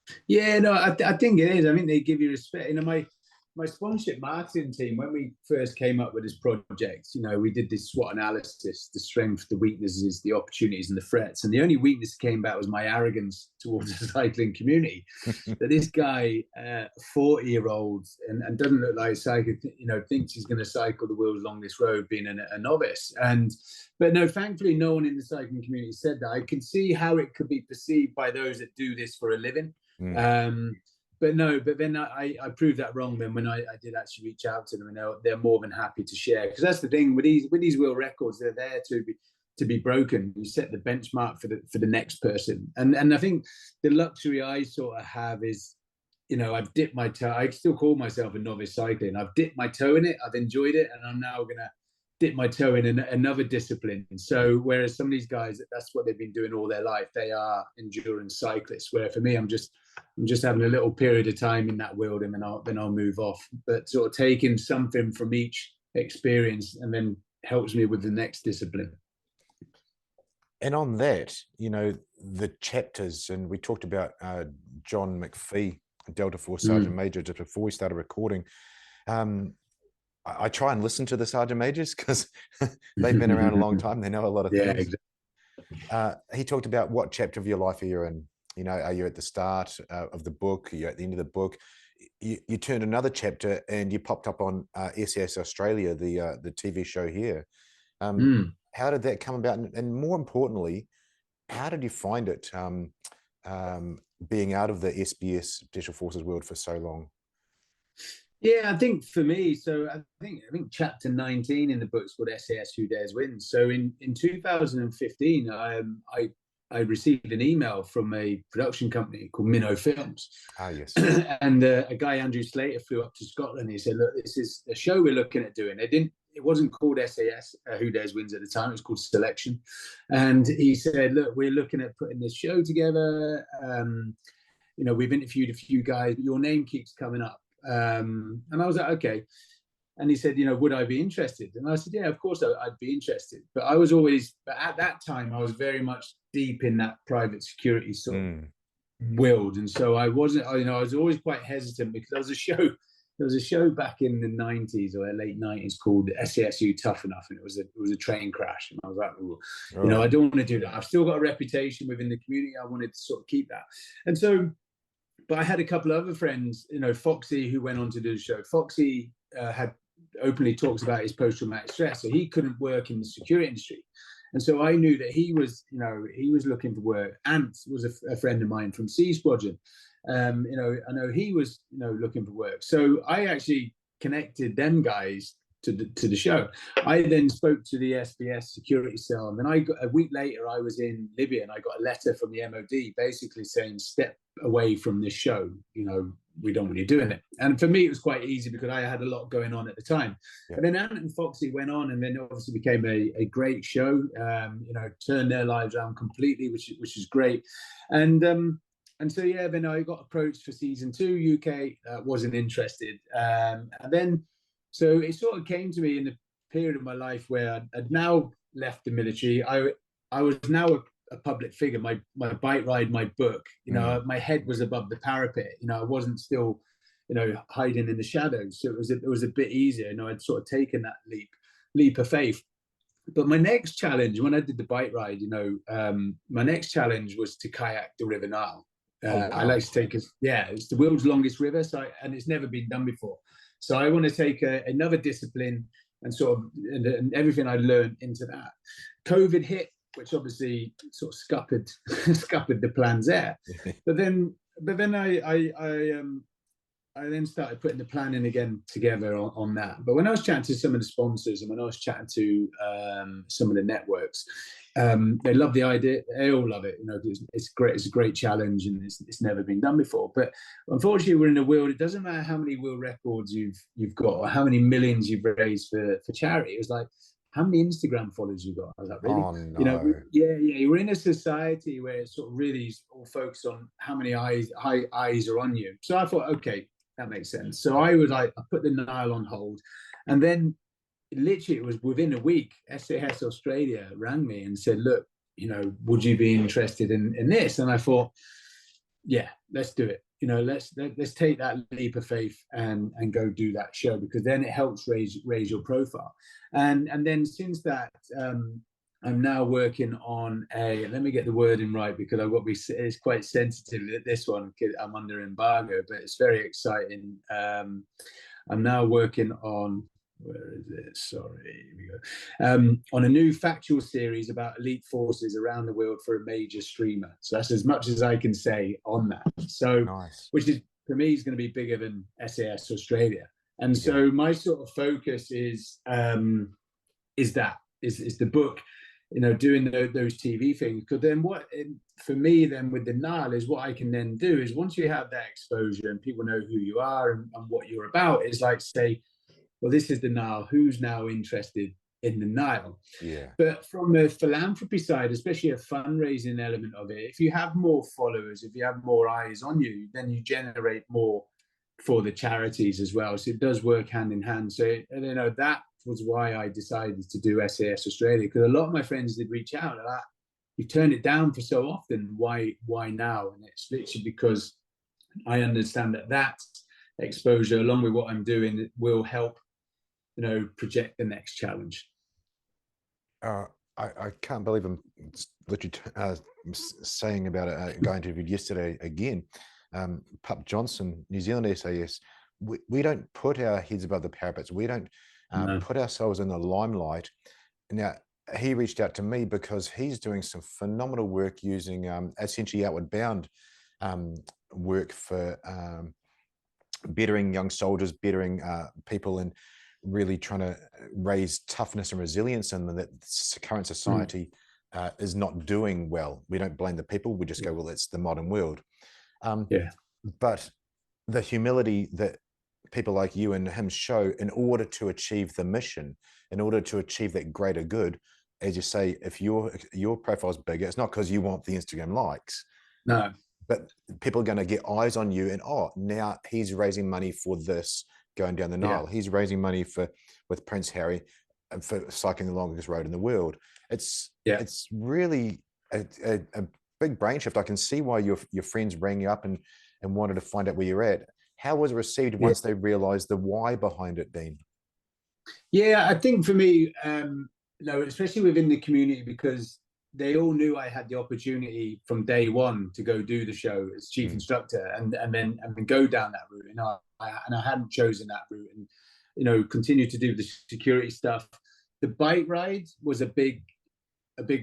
I think it is. I think they give you respect. My sponsorship marketing team, when we first came up with this project, we did this SWOT analysis: the strengths, the weaknesses, the opportunities, and the threats. And the only weakness that came back was my arrogance towards the cycling community. That this guy, 40-year-old, and doesn't look like a cycler, thinks he's going to cycle the world's longest road, being a novice. But no, thankfully, no one in the cycling community said that. I can see how it could be perceived by those that do this for a living. But then I proved that wrong. Then when I did actually reach out to them, and they're more than happy to share, because that's the thing with these world records. They're there to be broken. You set the benchmark for the next person, and I think the luxury I sort of have is, I've dipped my toe. I still call myself a novice cycling. I've dipped my toe in it. I've enjoyed it, and I'm now gonna dip my toe in another discipline. So whereas some of these guys, that's what they've been doing all their life, they are endurance cyclists. Where for me, I'm just having a little period of time in that world, and then I'll move off. But sort of taking something from each experience, and then helps me with the next discipline.
And on that, the chapters, and we talked about John McPhee, Delta Force Sergeant Major, just before we started recording. I try and listen to the Sergeant Majors, because they've been around a long time. They know a lot of things. Exactly. He talked about what chapter of your life are you in. Are you at the start of the book? Are you at the end of the book? You turned another chapter and you popped up on SAS Australia, the TV show here. How did that come about? And more importantly, how did you find it, being out of the SBS Special Forces world for so long?
Yeah, I think for me, so I think chapter 19 in the book's called SAS Who Dares Win. So in 2015, I received an email from a production company called Minnow Films.
Ah, yes.
And a guy, Andrew Slater, flew up to Scotland. He said, look, this is a show we're looking at doing. It wasn't called SAS Who Dares Wins at the time. It was called Selection. And he said, look, we're looking at putting this show together. We've interviewed a few guys, but your name keeps coming up. And I was like, okay. And he said, would I be interested? And I said, yeah, of course I'd be interested. But at that time, I was very much deep in that private security sort of world. And so I wasn't, I was always quite hesitant, because there was a show back in the 90s or late 90s called SASU Tough Enough. And it was a train crash. And I was like, I don't want to do that. I've still got a reputation within the community. I wanted to sort of keep that. And so, but I had a couple of other friends, Foxy, who went on to do the show. Foxy had openly talks about his post-traumatic stress, so he couldn't work in the security industry. And so I knew that he was looking for work. Ant was a friend of mine from C Squadron. I know he was, looking for work. So I actually connected them guys to the show. I then spoke to the SBS security cell, and then a week later I was in Libya, and I got a letter from the MOD basically saying, step away from this show, we don't want you doing it. And for me it was quite easy, because I had a lot going on at the time. And then Ant and Foxy went on, and then obviously became a great show, turned their lives around completely, which is great. And so then I got approached for season 2 UK, wasn't interested, and then so it sort of came to me in the period of my life where I'd now left the military. I was now a public figure. My bike ride, my book, my head was above the parapet. I wasn't still, hiding in the shadows. So it was a bit easier. I'd sort of taken that leap of faith. But my next challenge, when I did the bike ride, my next challenge was to kayak the River Nile. Wow. I like to take it's the world's longest river, and it's never been done before. So I want to take another discipline and and everything I learned into that. COVID hit, which obviously sort of scuppered the plans there. But then I then started putting the planning again together on that. But when I was chatting to some of the sponsors, and when I was chatting to some of the networks, they love the idea. They all love it. It's great. It's a great challenge, and it's never been done before. But unfortunately, we're in a world. It doesn't matter how many world records you've got, or how many millions you've raised for charity. It was like, how many Instagram followers you got? I was like, really?
Oh, no.
We're in a society where it's sort of really all focused on how many eyes are on you. So I thought, okay, that makes sense. So I put the Nile on hold, and then literally it was within a week, SAS Australia rang me and said, look, would you be interested in this? And I thought, yeah, let's do it. Let's take that leap of faith and go do that show, because then it helps raise your profile. And then since that, I'm now working on let me get the wording right, because I've got to be, it's quite sensitive, this one, I'm under embargo, but it's very exciting. I'm now working on, where is it? Sorry, here we go. On a new factual series about elite forces around the world for a major streamer. So that's as much as I can say on that. So,
nice.
Which is, for me, is going to be bigger than SAS Australia. And so my sort of focus is the book, doing those TV things. Because then for me then with the Nile is, what I can then do is, once you have that exposure and people know who you are and what you're about, is like say, well, this is the Nile. Who's now interested in the Nile?
Yeah.
But from a philanthropy side, especially a fundraising element of it, if you have more followers, if you have more eyes on you, then you generate more for the charities as well. So it does work hand in hand. So that was why I decided to do SAS Australia, because a lot of my friends did reach out and like, you've turned it down for so often. Why now? And it's literally because I understand that exposure, along with what I'm doing, will help project the next challenge.
I can't believe I'm literally saying about it. A guy interviewed yesterday again, Pup Johnson, New Zealand SAS. We don't put our heads above the parapets. We don't put ourselves in the limelight. Now, he reached out to me because he's doing some phenomenal work using essentially outward bound um, work for bettering young soldiers, bettering people, and really trying to raise toughness and resilience in them that current society is not doing well. We don't blame the people. We just go, well, it's the modern world.
Yeah.
But the humility that people like you and him show in order to achieve the mission, in order to achieve that greater good, as you say, if your profile's bigger, it's not because you want the Instagram likes.
No.
But people are going to get eyes on you, and now he's raising money for this going down the Nile.
Yeah.
He's raising money with Prince Harry for cycling the longest road in the world. It's really a big brain shift. I can see why your friends rang you up and wanted to find out where you're at. How was it received once they realized the why behind it, Dean?
Yeah, I think for me, especially within the community, because they all knew I had the opportunity from day one to go do the show as chief instructor, and then go down that route. And I hadn't chosen that route, and continue to do the security stuff. The bike ride was a big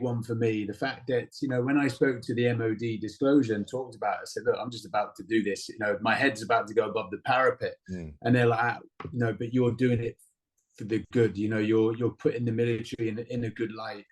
one for me. The fact that when I spoke to the MOD disclosure and talked about it, I said, look, I'm just about to do this. My head's about to go above the parapet, and they're like, no, but you're doing it for the good. You're putting the military in a good light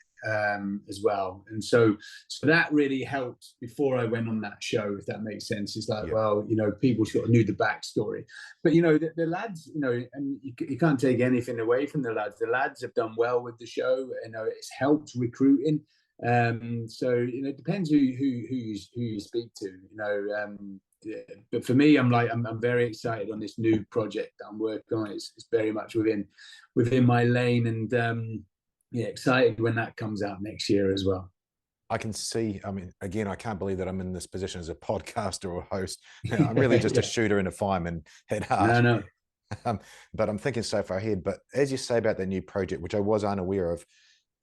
as well. And so that really helped before I went on that show, if that makes sense. It's like, well, people sort of knew the backstory, but the lads, and you can't take anything away from the lads. The lads have done well with the show. It's helped recruiting. So it depends who you speak to. But for me, I'm very excited on this new project that I'm working on. It's very much within my lane, and excited when that comes out next year as well.
I can see, I mean, again, I can't believe that I'm in this position as a podcaster or a host. I'm really just a shooter and a fireman at heart.
No.
But I'm thinking so far ahead. But as you say about the new project, which I was unaware of,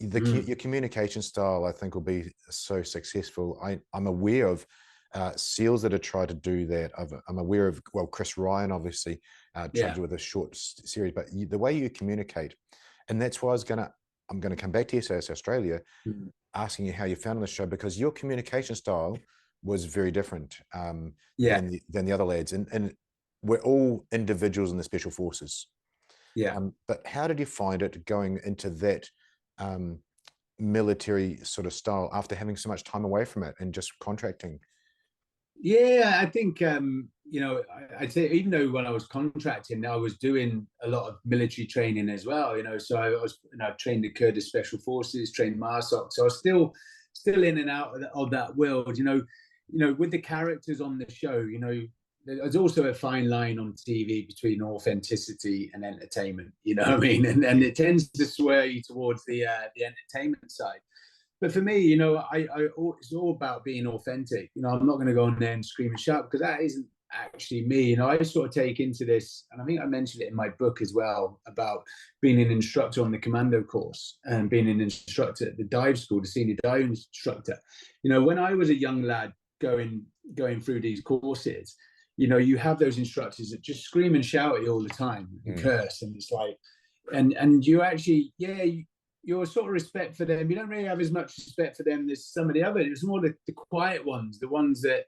your communication style, I think, will be so successful. I'm aware of SEALs that have tried to do that. I'm aware of, well, Chris Ryan, obviously, tried to do with a short series, but the way you communicate, and that's why I'm going to come back to SAS Australia, asking you how you found the show, because your communication style was very different than the other lads. And we're all individuals in the Special Forces. But how did you find it going into that military sort of style after having so much time away from it and just contracting?
Yeah, I think, I'd say even though when I was contracting, I was doing a lot of military training as well, so I trained the Kurdish Special Forces, trained MARSOC. So I was still in and out of that world, with the characters on the show, there's also a fine line on TV between authenticity and entertainment, what I mean? And it tends to sway towards the entertainment side. But for me, it's all about being authentic. I'm not going to go on there and scream and shout, because that isn't actually me. I sort of take into this, and I think I mentioned it in my book as well, about being an instructor on the commando course and being an instructor at the dive school, the senior dive instructor. When I was a young lad going through these courses, you have those instructors that just scream and shout at you all the time and curse, and it's like, and you actually, your sort of respect for them, you don't really have as much respect for them as some of the other. It was more the quiet ones, the ones that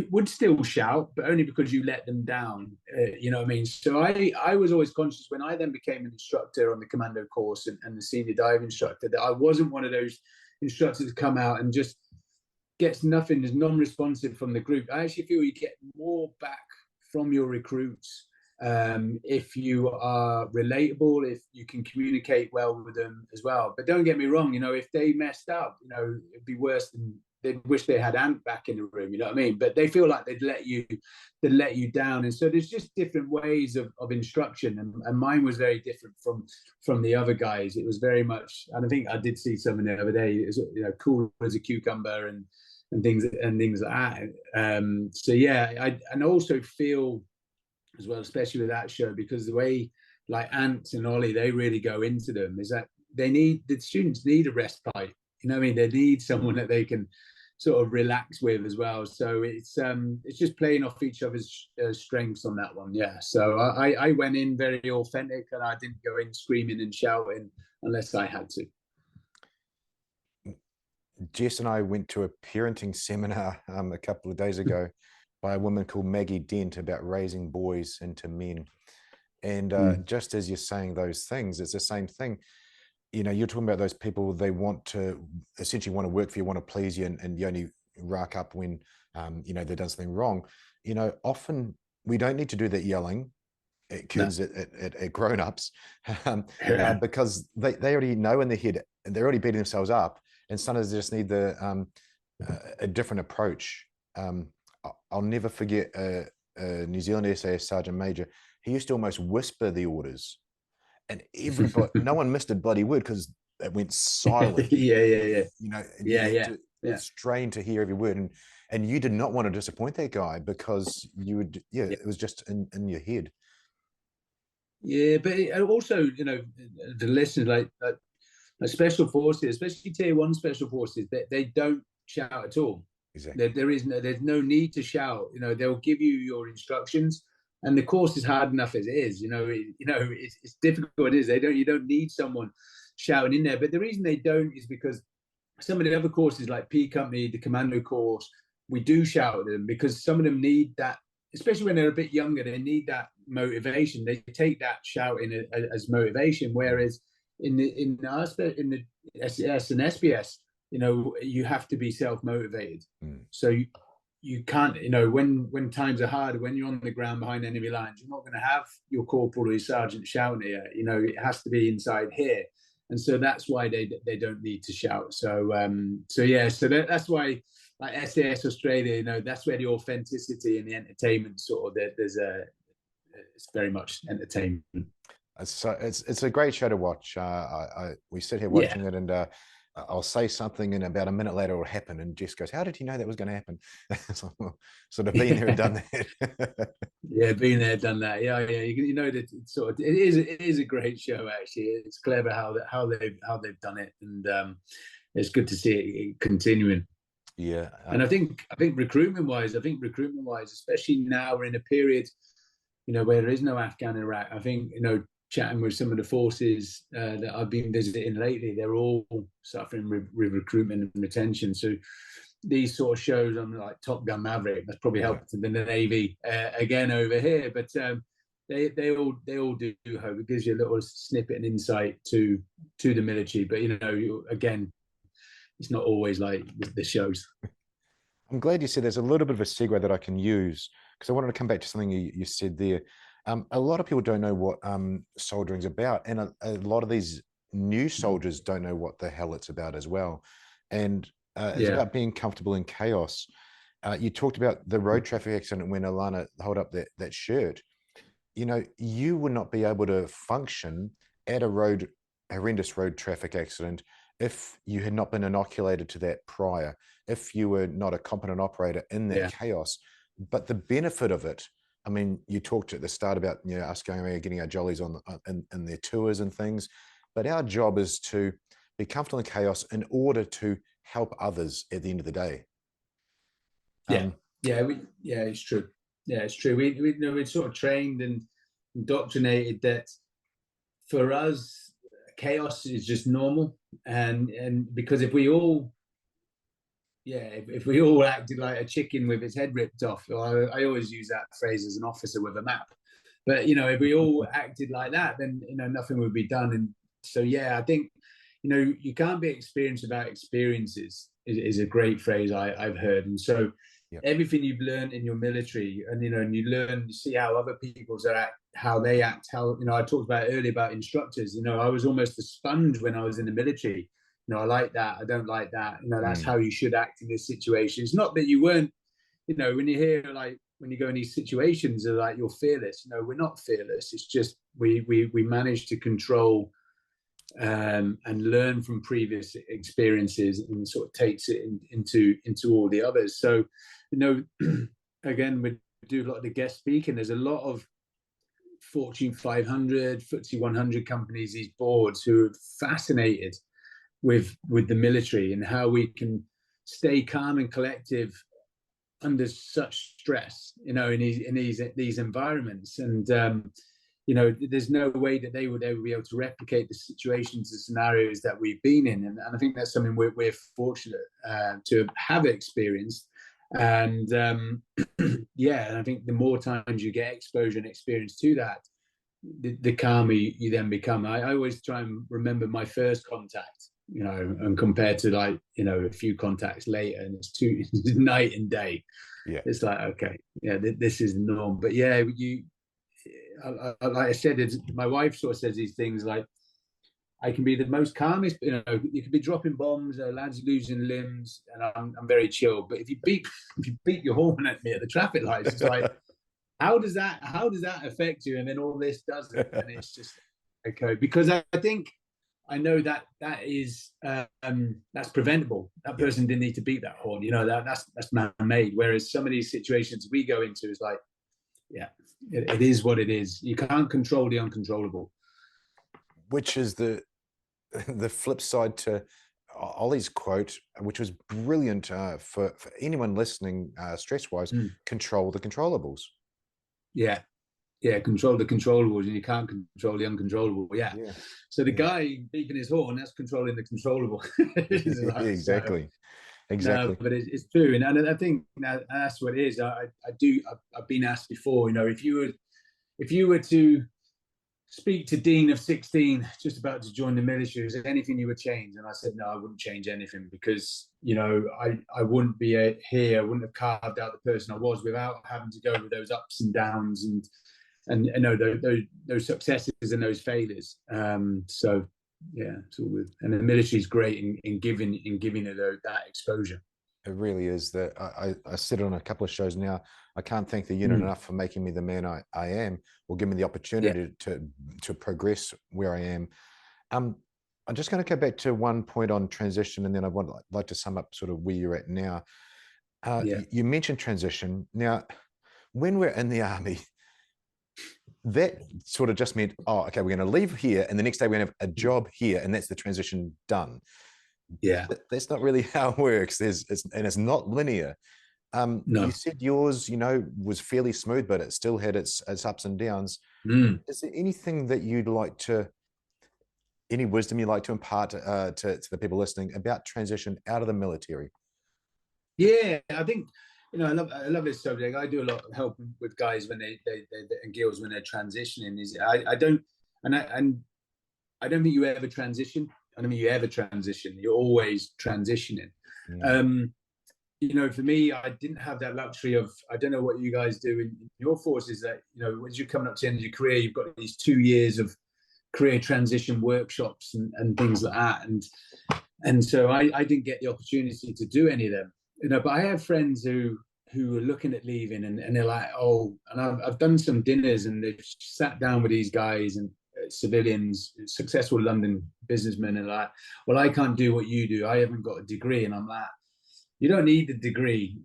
would still shout, but only because you let them down. You know what I mean? So I was always conscious when I then became an instructor on the commando course and the senior dive instructor, that I wasn't one of those instructors to come out and just gets nothing, is non-responsive from the group. I actually feel you get more back from your recruits if you are relatable, if you can communicate well with them as well. But don't get me wrong, if they messed up, it'd be worse than, they'd wish they had Ant back in the room, you know what I mean? But they feel like they'd let you down. And so there's just different ways of instruction, and mine was very different from the other guys. It was very much, and I think I did see someone the other day, it was, cool as a cucumber and things like that. So yeah, I also feel as well, especially with that show, because the way like Ant and Ollie, they really go into them, is that the students need a respite. You know what I mean? They need someone that they can sort of relax with as well. So it's just playing off each other's strengths on that one. Yeah. So I went in very authentic, and I didn't go in screaming and shouting unless I had to.
Jess and I went to a parenting seminar a couple of days ago by a woman called Maggie Dent about raising boys into men. And just as you're saying those things, it's the same thing. You know, you're talking about those people, they want to essentially want to work for you, want to please you, and you only rack up when, you know, they've done something wrong. You know, often we don't need to do that yelling at kids, at grown-ups, because they already know in their head, and they're already beating themselves up, and sometimes they just need a different approach. I'll never forget a New Zealand SAS Sergeant Major. He used to almost whisper the orders, and everybody, no one missed a bloody word because it went silent.
Yeah.
You know,
Yeah.
strained to hear every word, and you did not want to disappoint that guy because you would, it was just in your head.
Yeah, but also, you know, the listeners, like special forces, especially tier 1 special forces, they don't shout at all.
Exactly.
There's no need to shout. You know, they'll give you your instructions, and the course is hard enough as it is. You know, it's difficult. It is. You don't need someone shouting in there. But the reason they don't is because some of the other courses, like P Company, the Commando course, we do shout at them because some of them need that, especially when they're a bit younger. They need that motivation. They take that shouting as motivation. Whereas in the SAS and SBS, you know, you have to be self-motivated. So you can't, you know, when times are hard, when you're on the ground behind enemy lines, you're not going to have your corporal or your sergeant shouting at you. You know, it has to be inside here. And so that's why they don't need to shout. So that's why, like SAS Australia, you know, that's where the authenticity and the entertainment sort of, it's very much entertainment.
So it's a great show to watch. We sit here watching it, and I'll say something, and about a minute later it'll happen, and Jess goes, "How did you know that was going to happen?" So, sort of been there and done that.
Yeah, been there, done that. Yeah. You know that it is a great show. Actually, it's clever how they've done it, and it's good to see it continuing.
Yeah,
and I think recruitment wise, especially now we're in a period, you know, where there is no Afghan in Iraq. I think, you know, chatting with some of the forces that I've been visiting lately, they're all suffering with recruitment and retention. So these sort of shows on like Top Gun Maverick, that's probably helped the Navy again over here. But they all do hope. It gives you a little snippet and insight to the military. But you know, again, it's not always like the shows.
I'm glad you said there's a little bit of a segue that I can use, because I wanted to come back to something you said there. A lot of people don't know what soldiering's about, and a lot of these new soldiers don't know what the hell it's about as well. And it's about being comfortable in chaos. You talked about the road traffic accident when Alana held up that shirt. You know, you would not be able to function at a horrendous road traffic accident if you had not been inoculated to that prior, if you were not a competent operator in that chaos. But the benefit of it, I mean, you talked at the start about, you know, us going around getting our jollies on in their tours and things, but our job is to be comfortable in chaos in order to help others at the end of the day.
It's true. Yeah, it's true. We're sort of trained and indoctrinated that for us, chaos is just normal, and because if we all acted like a chicken with its head ripped off, I always use that phrase as an officer with a map, but you know, if we all acted like that, then you know, nothing would be done. And so I think, you know, you can't be experienced without experiences is a great phrase I've heard. And so everything you've learned in your military, and you know, and you see how other people's act, how they act, how, you know, I talked about earlier about instructors. You know, I was almost a sponge when I was in the military. You know, I like that, I don't like that. You know, that's how you should act in this situation. It's not that you weren't, you know, when you hear, like, when you go in these situations, are like, you're fearless. No, we're not fearless. It's just we manage to control and learn from previous experiences, and sort of takes it into all the others. So, you know, again, we do a lot of the guest speaking. There's a lot of Fortune 500, FTSE 100 companies, these boards, who are fascinated with the military and how we can stay calm and collective under such stress, in these environments. And there's no way that they would ever be able to replicate the situations and scenarios that we've been in. And I think that's something we're fortunate to have experienced. And and I think the more times you get exposure and experience to that, the calmer you then become. I always try and remember my first contact, and compared to a few contacts later, and it's night and day.
Yeah,
it's like, okay, yeah, this is the norm. But yeah, like I said, my wife sort of says these things like, I can be the most calmest, you could be dropping bombs, lads losing limbs, and I'm very chill. But if you beat your horn at me at the traffic lights, it's like, how does that affect you? And then all this doesn't, and it's just okay. Because I think I know that is that's preventable. That person didn't need to beat that horn. That's man-made. Whereas some of these situations we go into is like, yeah, it is what it is. You can't control the uncontrollable.
Which is the flip side to Ollie's quote, which was brilliant for anyone listening, stress-wise. Control the controllables.
Yeah, control the controllables, and you can't control the uncontrollable. Yeah. So the guy beeping his horn, that's controlling the controllable.
Exactly.
No, but it's true, and I think that's what it is. I've been asked before, if you were to speak to Dean of 16, just about to join the military, is there anything you would change? And I said, no, I wouldn't change anything, because I wouldn't be here. I wouldn't have carved out the person I was without having to go with those ups and downs and those successes and those failures. So yeah, it's all good. And the military is great in giving it that exposure.
It really is. That I said it on a couple of shows now. I can't thank the unit enough for making me the man I am, or giving me the opportunity to progress where I am. I'm just going to go back to one point on transition, and then I'd like to sum up sort of where you're at now. You mentioned transition. Now, when we're in the army, that sort of just meant, oh, okay, we're going to leave here, and the next day we're going to have a job here, and that's the transition done.
Yeah,
that's not really how it works. It's not linear. No. You said yours, was fairly smooth, but it still had its ups and downs. Is there anything that any wisdom you'd like to impart to the people listening about transition out of the military?
Yeah, I think, I love this subject. I do a lot of helping with guys when they and girls when they're transitioning. I don't think you ever transition. I don't mean you ever transition. You're always transitioning. For me, I didn't have that luxury of, I don't know what you guys do in your forces, that, as you're coming up to the end of your career, you've got these 2 years of career transition workshops and things like that. And so I didn't get the opportunity to do any of them. But I have friends who are looking at leaving, and they're like, oh, and I've done some dinners, and they've sat down with these guys and civilians, successful London businessmen, and like, well, I can't do what you do. I haven't got a degree. And I'm like, you don't need the degree.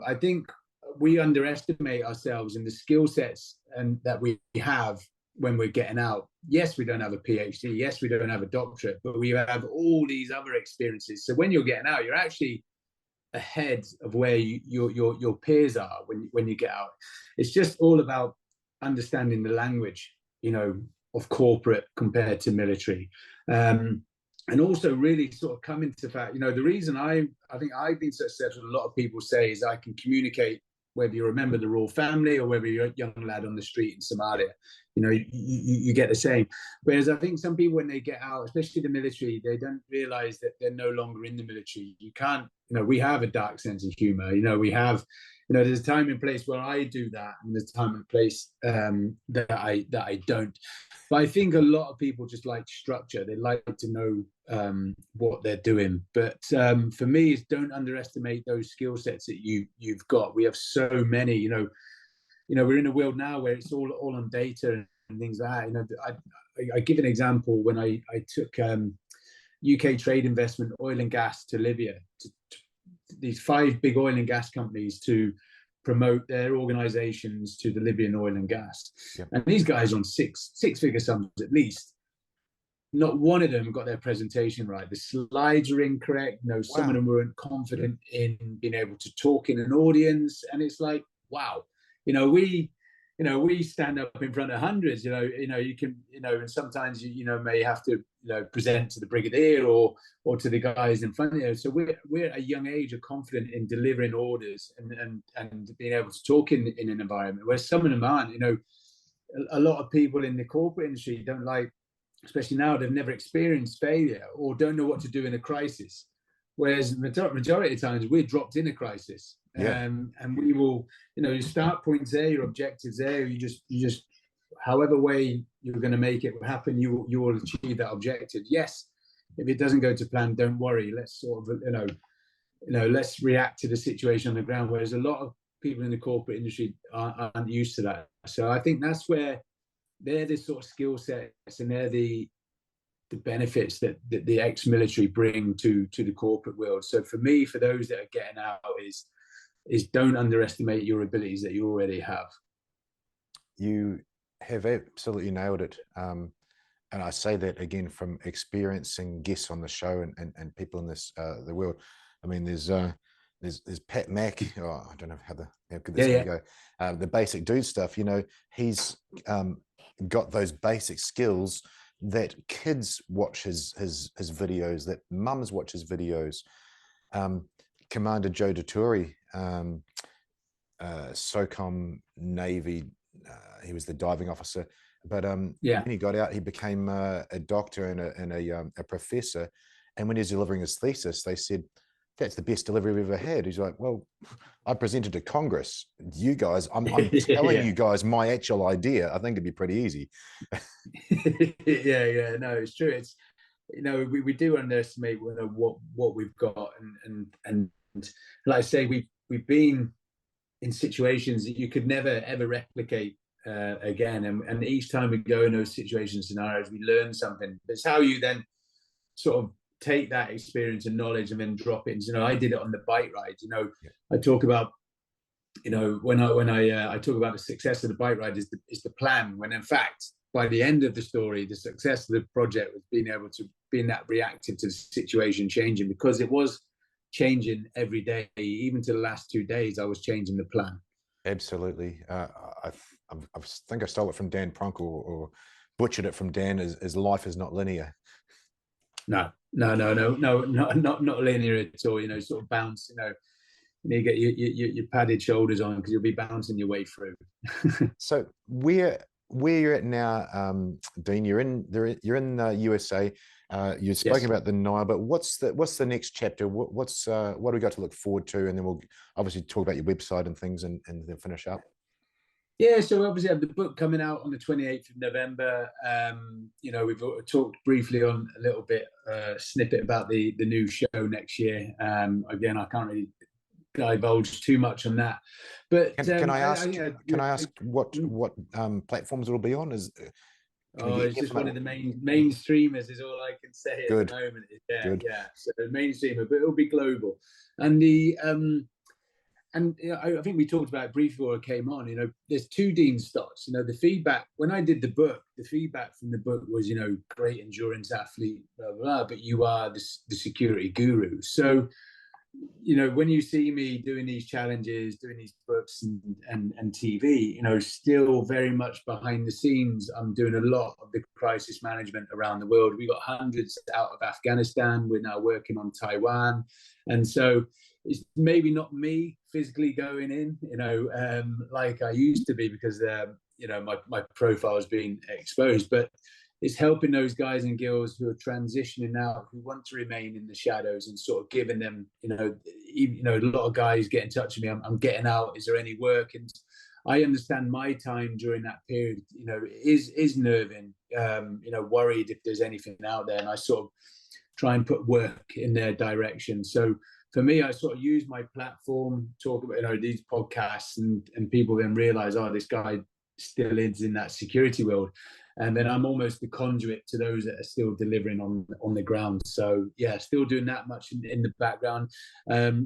I think we underestimate ourselves and the skill sets and that we have when we're getting out. Yes, we don't have a PhD. Yes, we don't have a doctorate, but we have all these other experiences. So when you're getting out, you're actually ahead of where your peers are when you get out. It's just all about understanding the language, of corporate compared to military, and also really sort of coming to the fact, the reason I think I've been successful, a lot of people say, is I can communicate whether you're a member of the royal family or whether you're a young lad on the street in Somalia. You get the same. Whereas I think some people, when they get out, especially the military, they don't realize that they're no longer in the military. You can't, we have a dark sense of humor. We have, there's a time and place where I do that, and there's a time and place that I don't. But I think a lot of people just like structure. They like to know what they're doing. But for me, it's don't underestimate those skill sets that you've got. We have so many. We're in a world now where it's all on data and things like that. I give an example. When I took UK trade investment, oil and gas, to Libya, to these 5 big oil and gas companies to promote their organizations to the Libyan oil and gas. Yep. And these guys on six-figure sums at least. not one of them got their presentation right. The slides were incorrect. Some of them weren't confident in being able to talk in an audience. And it's like, wow, we stand up in front of hundreds, you can, and sometimes you may have to, present to the brigadier or to the guys in front of you. So we're at a young age are confident in delivering orders and being able to talk in an environment where some of them aren't. A lot of people in the corporate industry don't like, especially now, they've never experienced failure or don't know what to do in a crisis. Whereas majority of times we're dropped in a crisis, and we will, your start point's there, your objectives there. You just, however way you're going to make it happen, you will achieve that objective. Yes, if it doesn't go to plan, don't worry. Let's sort of, let's react to the situation on the ground. Whereas a lot of people in the corporate industry aren't used to that. So I think that's where they're the sort of skill sets and they're the benefits that the ex-military bring to the corporate world. So for me, for those that are getting out, is don't underestimate your abilities that you already have.
You have absolutely nailed it. And I say that again from experiencing guests on the show and people in this the world. I mean, there's Pat Mack. Oh, I don't know how good this going to go. The basic dude stuff. He's got those basic skills that kids watch his videos, that mums watch his videos. Commander Joe Duturi, SOCOM Navy, he was the diving officer, but when he got out, he became a doctor and a professor. And when he was delivering his thesis, they said, "That's the best delivery we've ever had." He's like, "Well, I presented to Congress. You guys, I'm telling you guys my actual idea. I think it'd be pretty easy."
No, it's true. It's we do underestimate what we've got, and like I say, we've been in situations that you could never ever replicate again, and each time we go in those situations, scenarios, we learn something. It's how you then sort of take that experience and knowledge and then drop it. I did it on the bike ride. I talk about, when I talk about the success of the bike ride is the plan, when in fact by the end of the story, the success of the project was being able to be that reactive to the situation changing, because it was changing every day. Even to the last 2 days, I was changing the plan.
Absolutely. I think I stole it from Dan Prunk or butchered it from Dan. As life is not linear.
No, not linear at all. Sort of bounce. You get your padded shoulders on because you'll be bouncing your way through.
So where you're at now, Dean, you're in the USA. You've spoken about the Nile, but what's the next chapter? What do we got to look forward to? And then we'll obviously talk about your website and things, and then finish up.
Yeah, so we obviously have the book coming out on the 28th of November. We've talked briefly on a little bit snippet about the new show next year. Again, I can't really divulge too much on that. But
can I ask what platforms it'll be on? It's
just one of the mainstreamers is all I can say at the moment. Yeah. So mainstreamer, but it'll be global. And I think we talked about it briefly before I came on. There's 2 Dean Stotts. The feedback when I did the book, the feedback from the book was, great endurance athlete, blah, blah, blah, but you are the security guru. So, when you see me doing these challenges, doing these books and TV, still very much behind the scenes, I'm doing a lot of the crisis management around the world. We got hundreds out of Afghanistan. We're now working on Taiwan. And so it's maybe not me physically going in, like I used to be, because my profile has been exposed, but it's helping those guys and girls who are transitioning out, who want to remain in the shadows, and sort of giving them, a lot of guys get in touch with me. I'm getting out. Is there any work? And I understand my time during that period, is nerving, worried if there's anything out there, and I sort of try and put work in their direction. So for me, I sort of use my platform, talk about these podcasts, and people then realize, oh, this guy still is in that security world. And then I'm almost the conduit to those that are still delivering on the ground. So yeah, still doing that much in the background,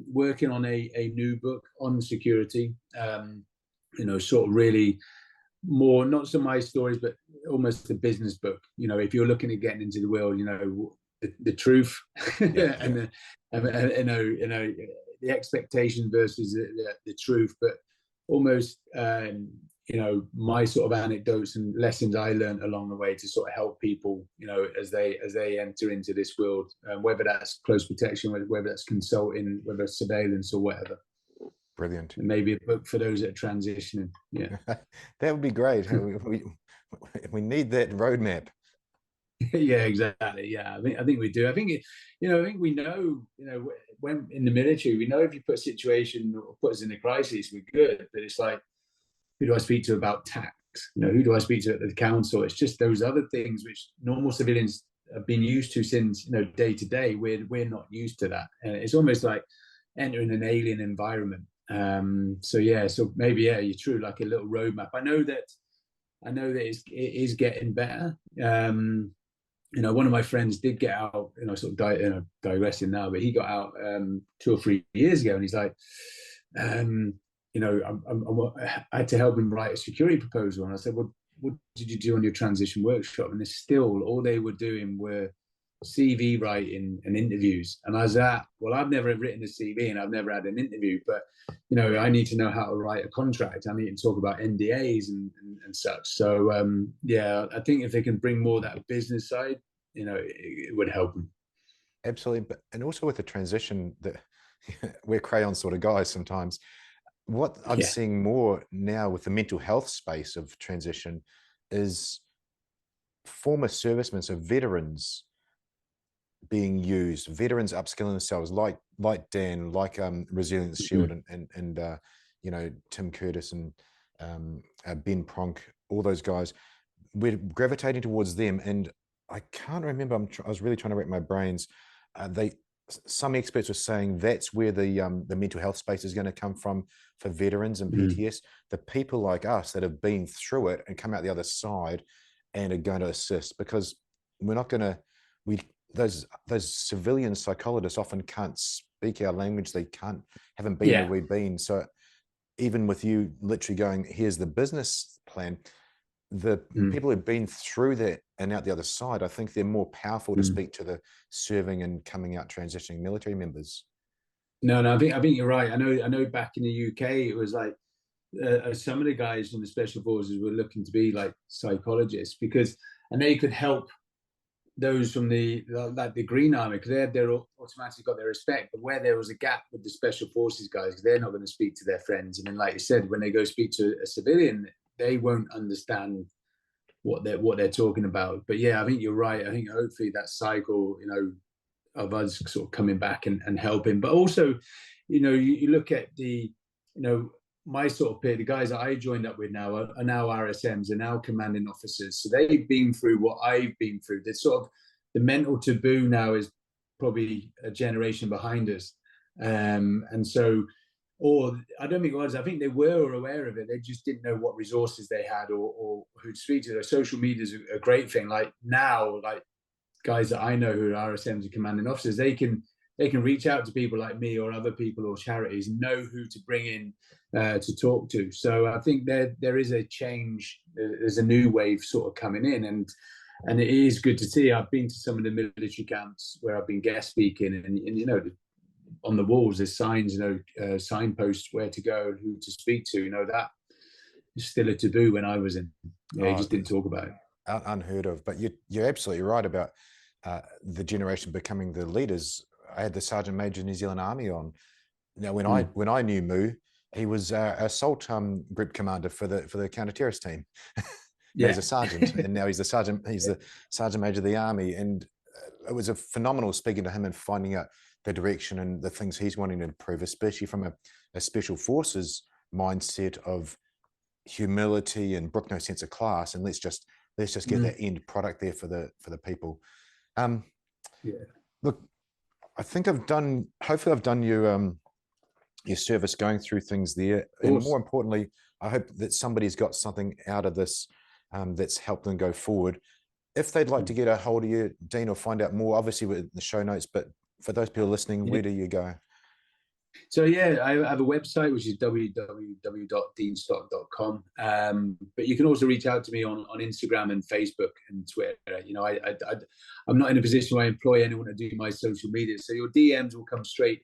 working on a new book on security, sort of really more, not so my stories, but almost a business book. You know, if you're looking at getting into the world, you know, the truth
Yeah,
and the expectation versus the truth, but almost you know, my sort of anecdotes and lessons I learned along the way to sort of help people, you know, as they enter into this world, whether that's close protection, whether that's consulting, whether it's surveillance or whatever.
brilliant.
And maybe a book for those that are transitioning. Yeah.
That would be great. We need that roadmap.
Yeah, exactly. Yeah, I think we do. I think you know, I think we know, you know, when in the military, we know if you put a situation or put us in a crisis, we're good. But it's like, who do I speak to about tax? You know, who do I speak to at the council? It's just those other things which normal civilians have been used to since, you know, day to day. We're not used to that, and it's almost like entering an alien environment. So yeah, so maybe yeah, you're true. Like a little roadmap. I know that it is getting better. You know, one of my friends did get out, you know, sort of digressing now, but he got out 2 or 3 years ago, and he's like, you know, I had to help him write a security proposal, and I said, well, what did you do on your transition workshop? And it's still all they were doing were CV writing and interviews. And I was at, well, I've never written a CV and I've never had an interview, but you know, I need to know how to write a contract. I need to talk about NDAs and such. So yeah, I think if they can bring more of that business side, you know, it would help them.
Absolutely. But and also with the transition that we're crayon sort of guys sometimes. What I'm
Yeah.
seeing more now with the mental health space of transition is former servicemen, so veterans being used, veterans upskilling themselves, like Dan, like Resilience Shield, and you know, Tim Curtis and Ben Pronk, all those guys. We're gravitating towards them, and I can't remember. I was really trying to rack my brains. Some experts were saying that's where the mental health space is going to come from for veterans and PTS. The people like us that have been through it and come out the other side and are going to assist, because we're not going to those civilian psychologists often can't speak our language. They haven't been where
Yeah.
we've been. So even with you literally going, here's the business plan, the people who've been through that and out the other side, I think they're more powerful to speak to the serving and coming out transitioning military members.
No, I think you're right. I know back in the UK, it was like some of the guys in the special forces were looking to be like psychologists, because and they could help those from the like the Green Army, because they're automatically got their respect. But where there was a gap with the special forces guys, because they're not going to speak to their friends, and then like you said, when they go speak to a civilian, they won't understand what they're talking about. But yeah, I think you're right. I think hopefully that cycle, you know, of us sort of coming back and helping. But also, you know, you look at the, you know, my sort of peer, the guys that I joined up with now are now RSMs, are now commanding officers. So they've been through what I've been through. The sort of the mental taboo now is probably a generation behind us. And so, or I don't think it was, I think they were aware of it. They just didn't know what resources they had or who to speak to. Social media is a great thing. Like now, like guys that I know who are RSMs and commanding officers, they can reach out to people like me or other people or charities, know who to bring in to talk to. So I think there is a change. There's a new wave sort of coming in, and it is good to see. I've been to some of the military camps where I've been guest speaking, and you know, on the walls there's signs, you know, signposts where to go, who to speak to. You know, that is still a taboo when I was in. Yeah, you just didn't talk about it.
Unheard of. But you're absolutely right about the generation becoming the leaders. I had the Sergeant Major New Zealand Army on. Now, when I knew Moo, he was assault group commander for the counter-terrorist team. Now he's
Yeah.
a sergeant, and now he's the sergeant. He's the sergeant major of the army, and it was a phenomenal speaking to him and finding out the direction and the things he's wanting to improve, especially from a special forces mindset of humility and brook no sense of class, and let's just get that end product there for the people.
Yeah.
Look, I think hopefully I've done your service going through things there, and more importantly, I hope that somebody's got something out of this that's helped them go forward. If they'd like to get a hold of you, Dean, or find out more, obviously with the show notes, but for those people listening, where do you go?
So yeah, I have a website which is www.deanstott.com. But you can also reach out to me on Instagram and Facebook and Twitter. You know, I'm not in a position where I employ anyone to do my social media, so your DMs will come straight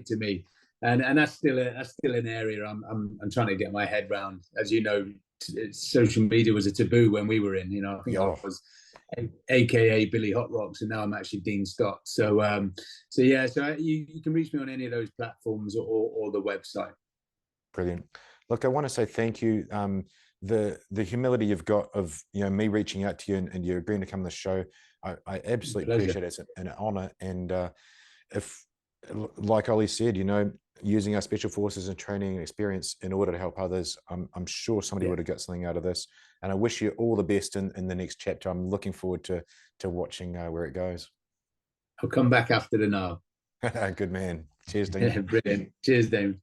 to me, and that's still an area I'm trying to get my head around. As you know, social media was a taboo when we were in. You know, I think I
Yeah,
was AKA Billy Hot Rocks, and now I'm actually Dean Stott. So yeah, so you can reach me on any of those platforms or the website.
brilliant. Look, I want to say thank you. The humility you've got of, you know, me reaching out to you and you agreeing to come on the show, I absolutely
Pleasure.
appreciate it. It's an honor. And if, like Ollie said, you know, using our special forces and training and experience in order to help others, I'm sure somebody
Yeah.
would have got something out of this. And I wish you all the best in the next chapter. I'm looking forward to watching where it goes.
I'll come back after the now.
Good man. Cheers, Dean.
Yeah, brilliant. Cheers, Dave.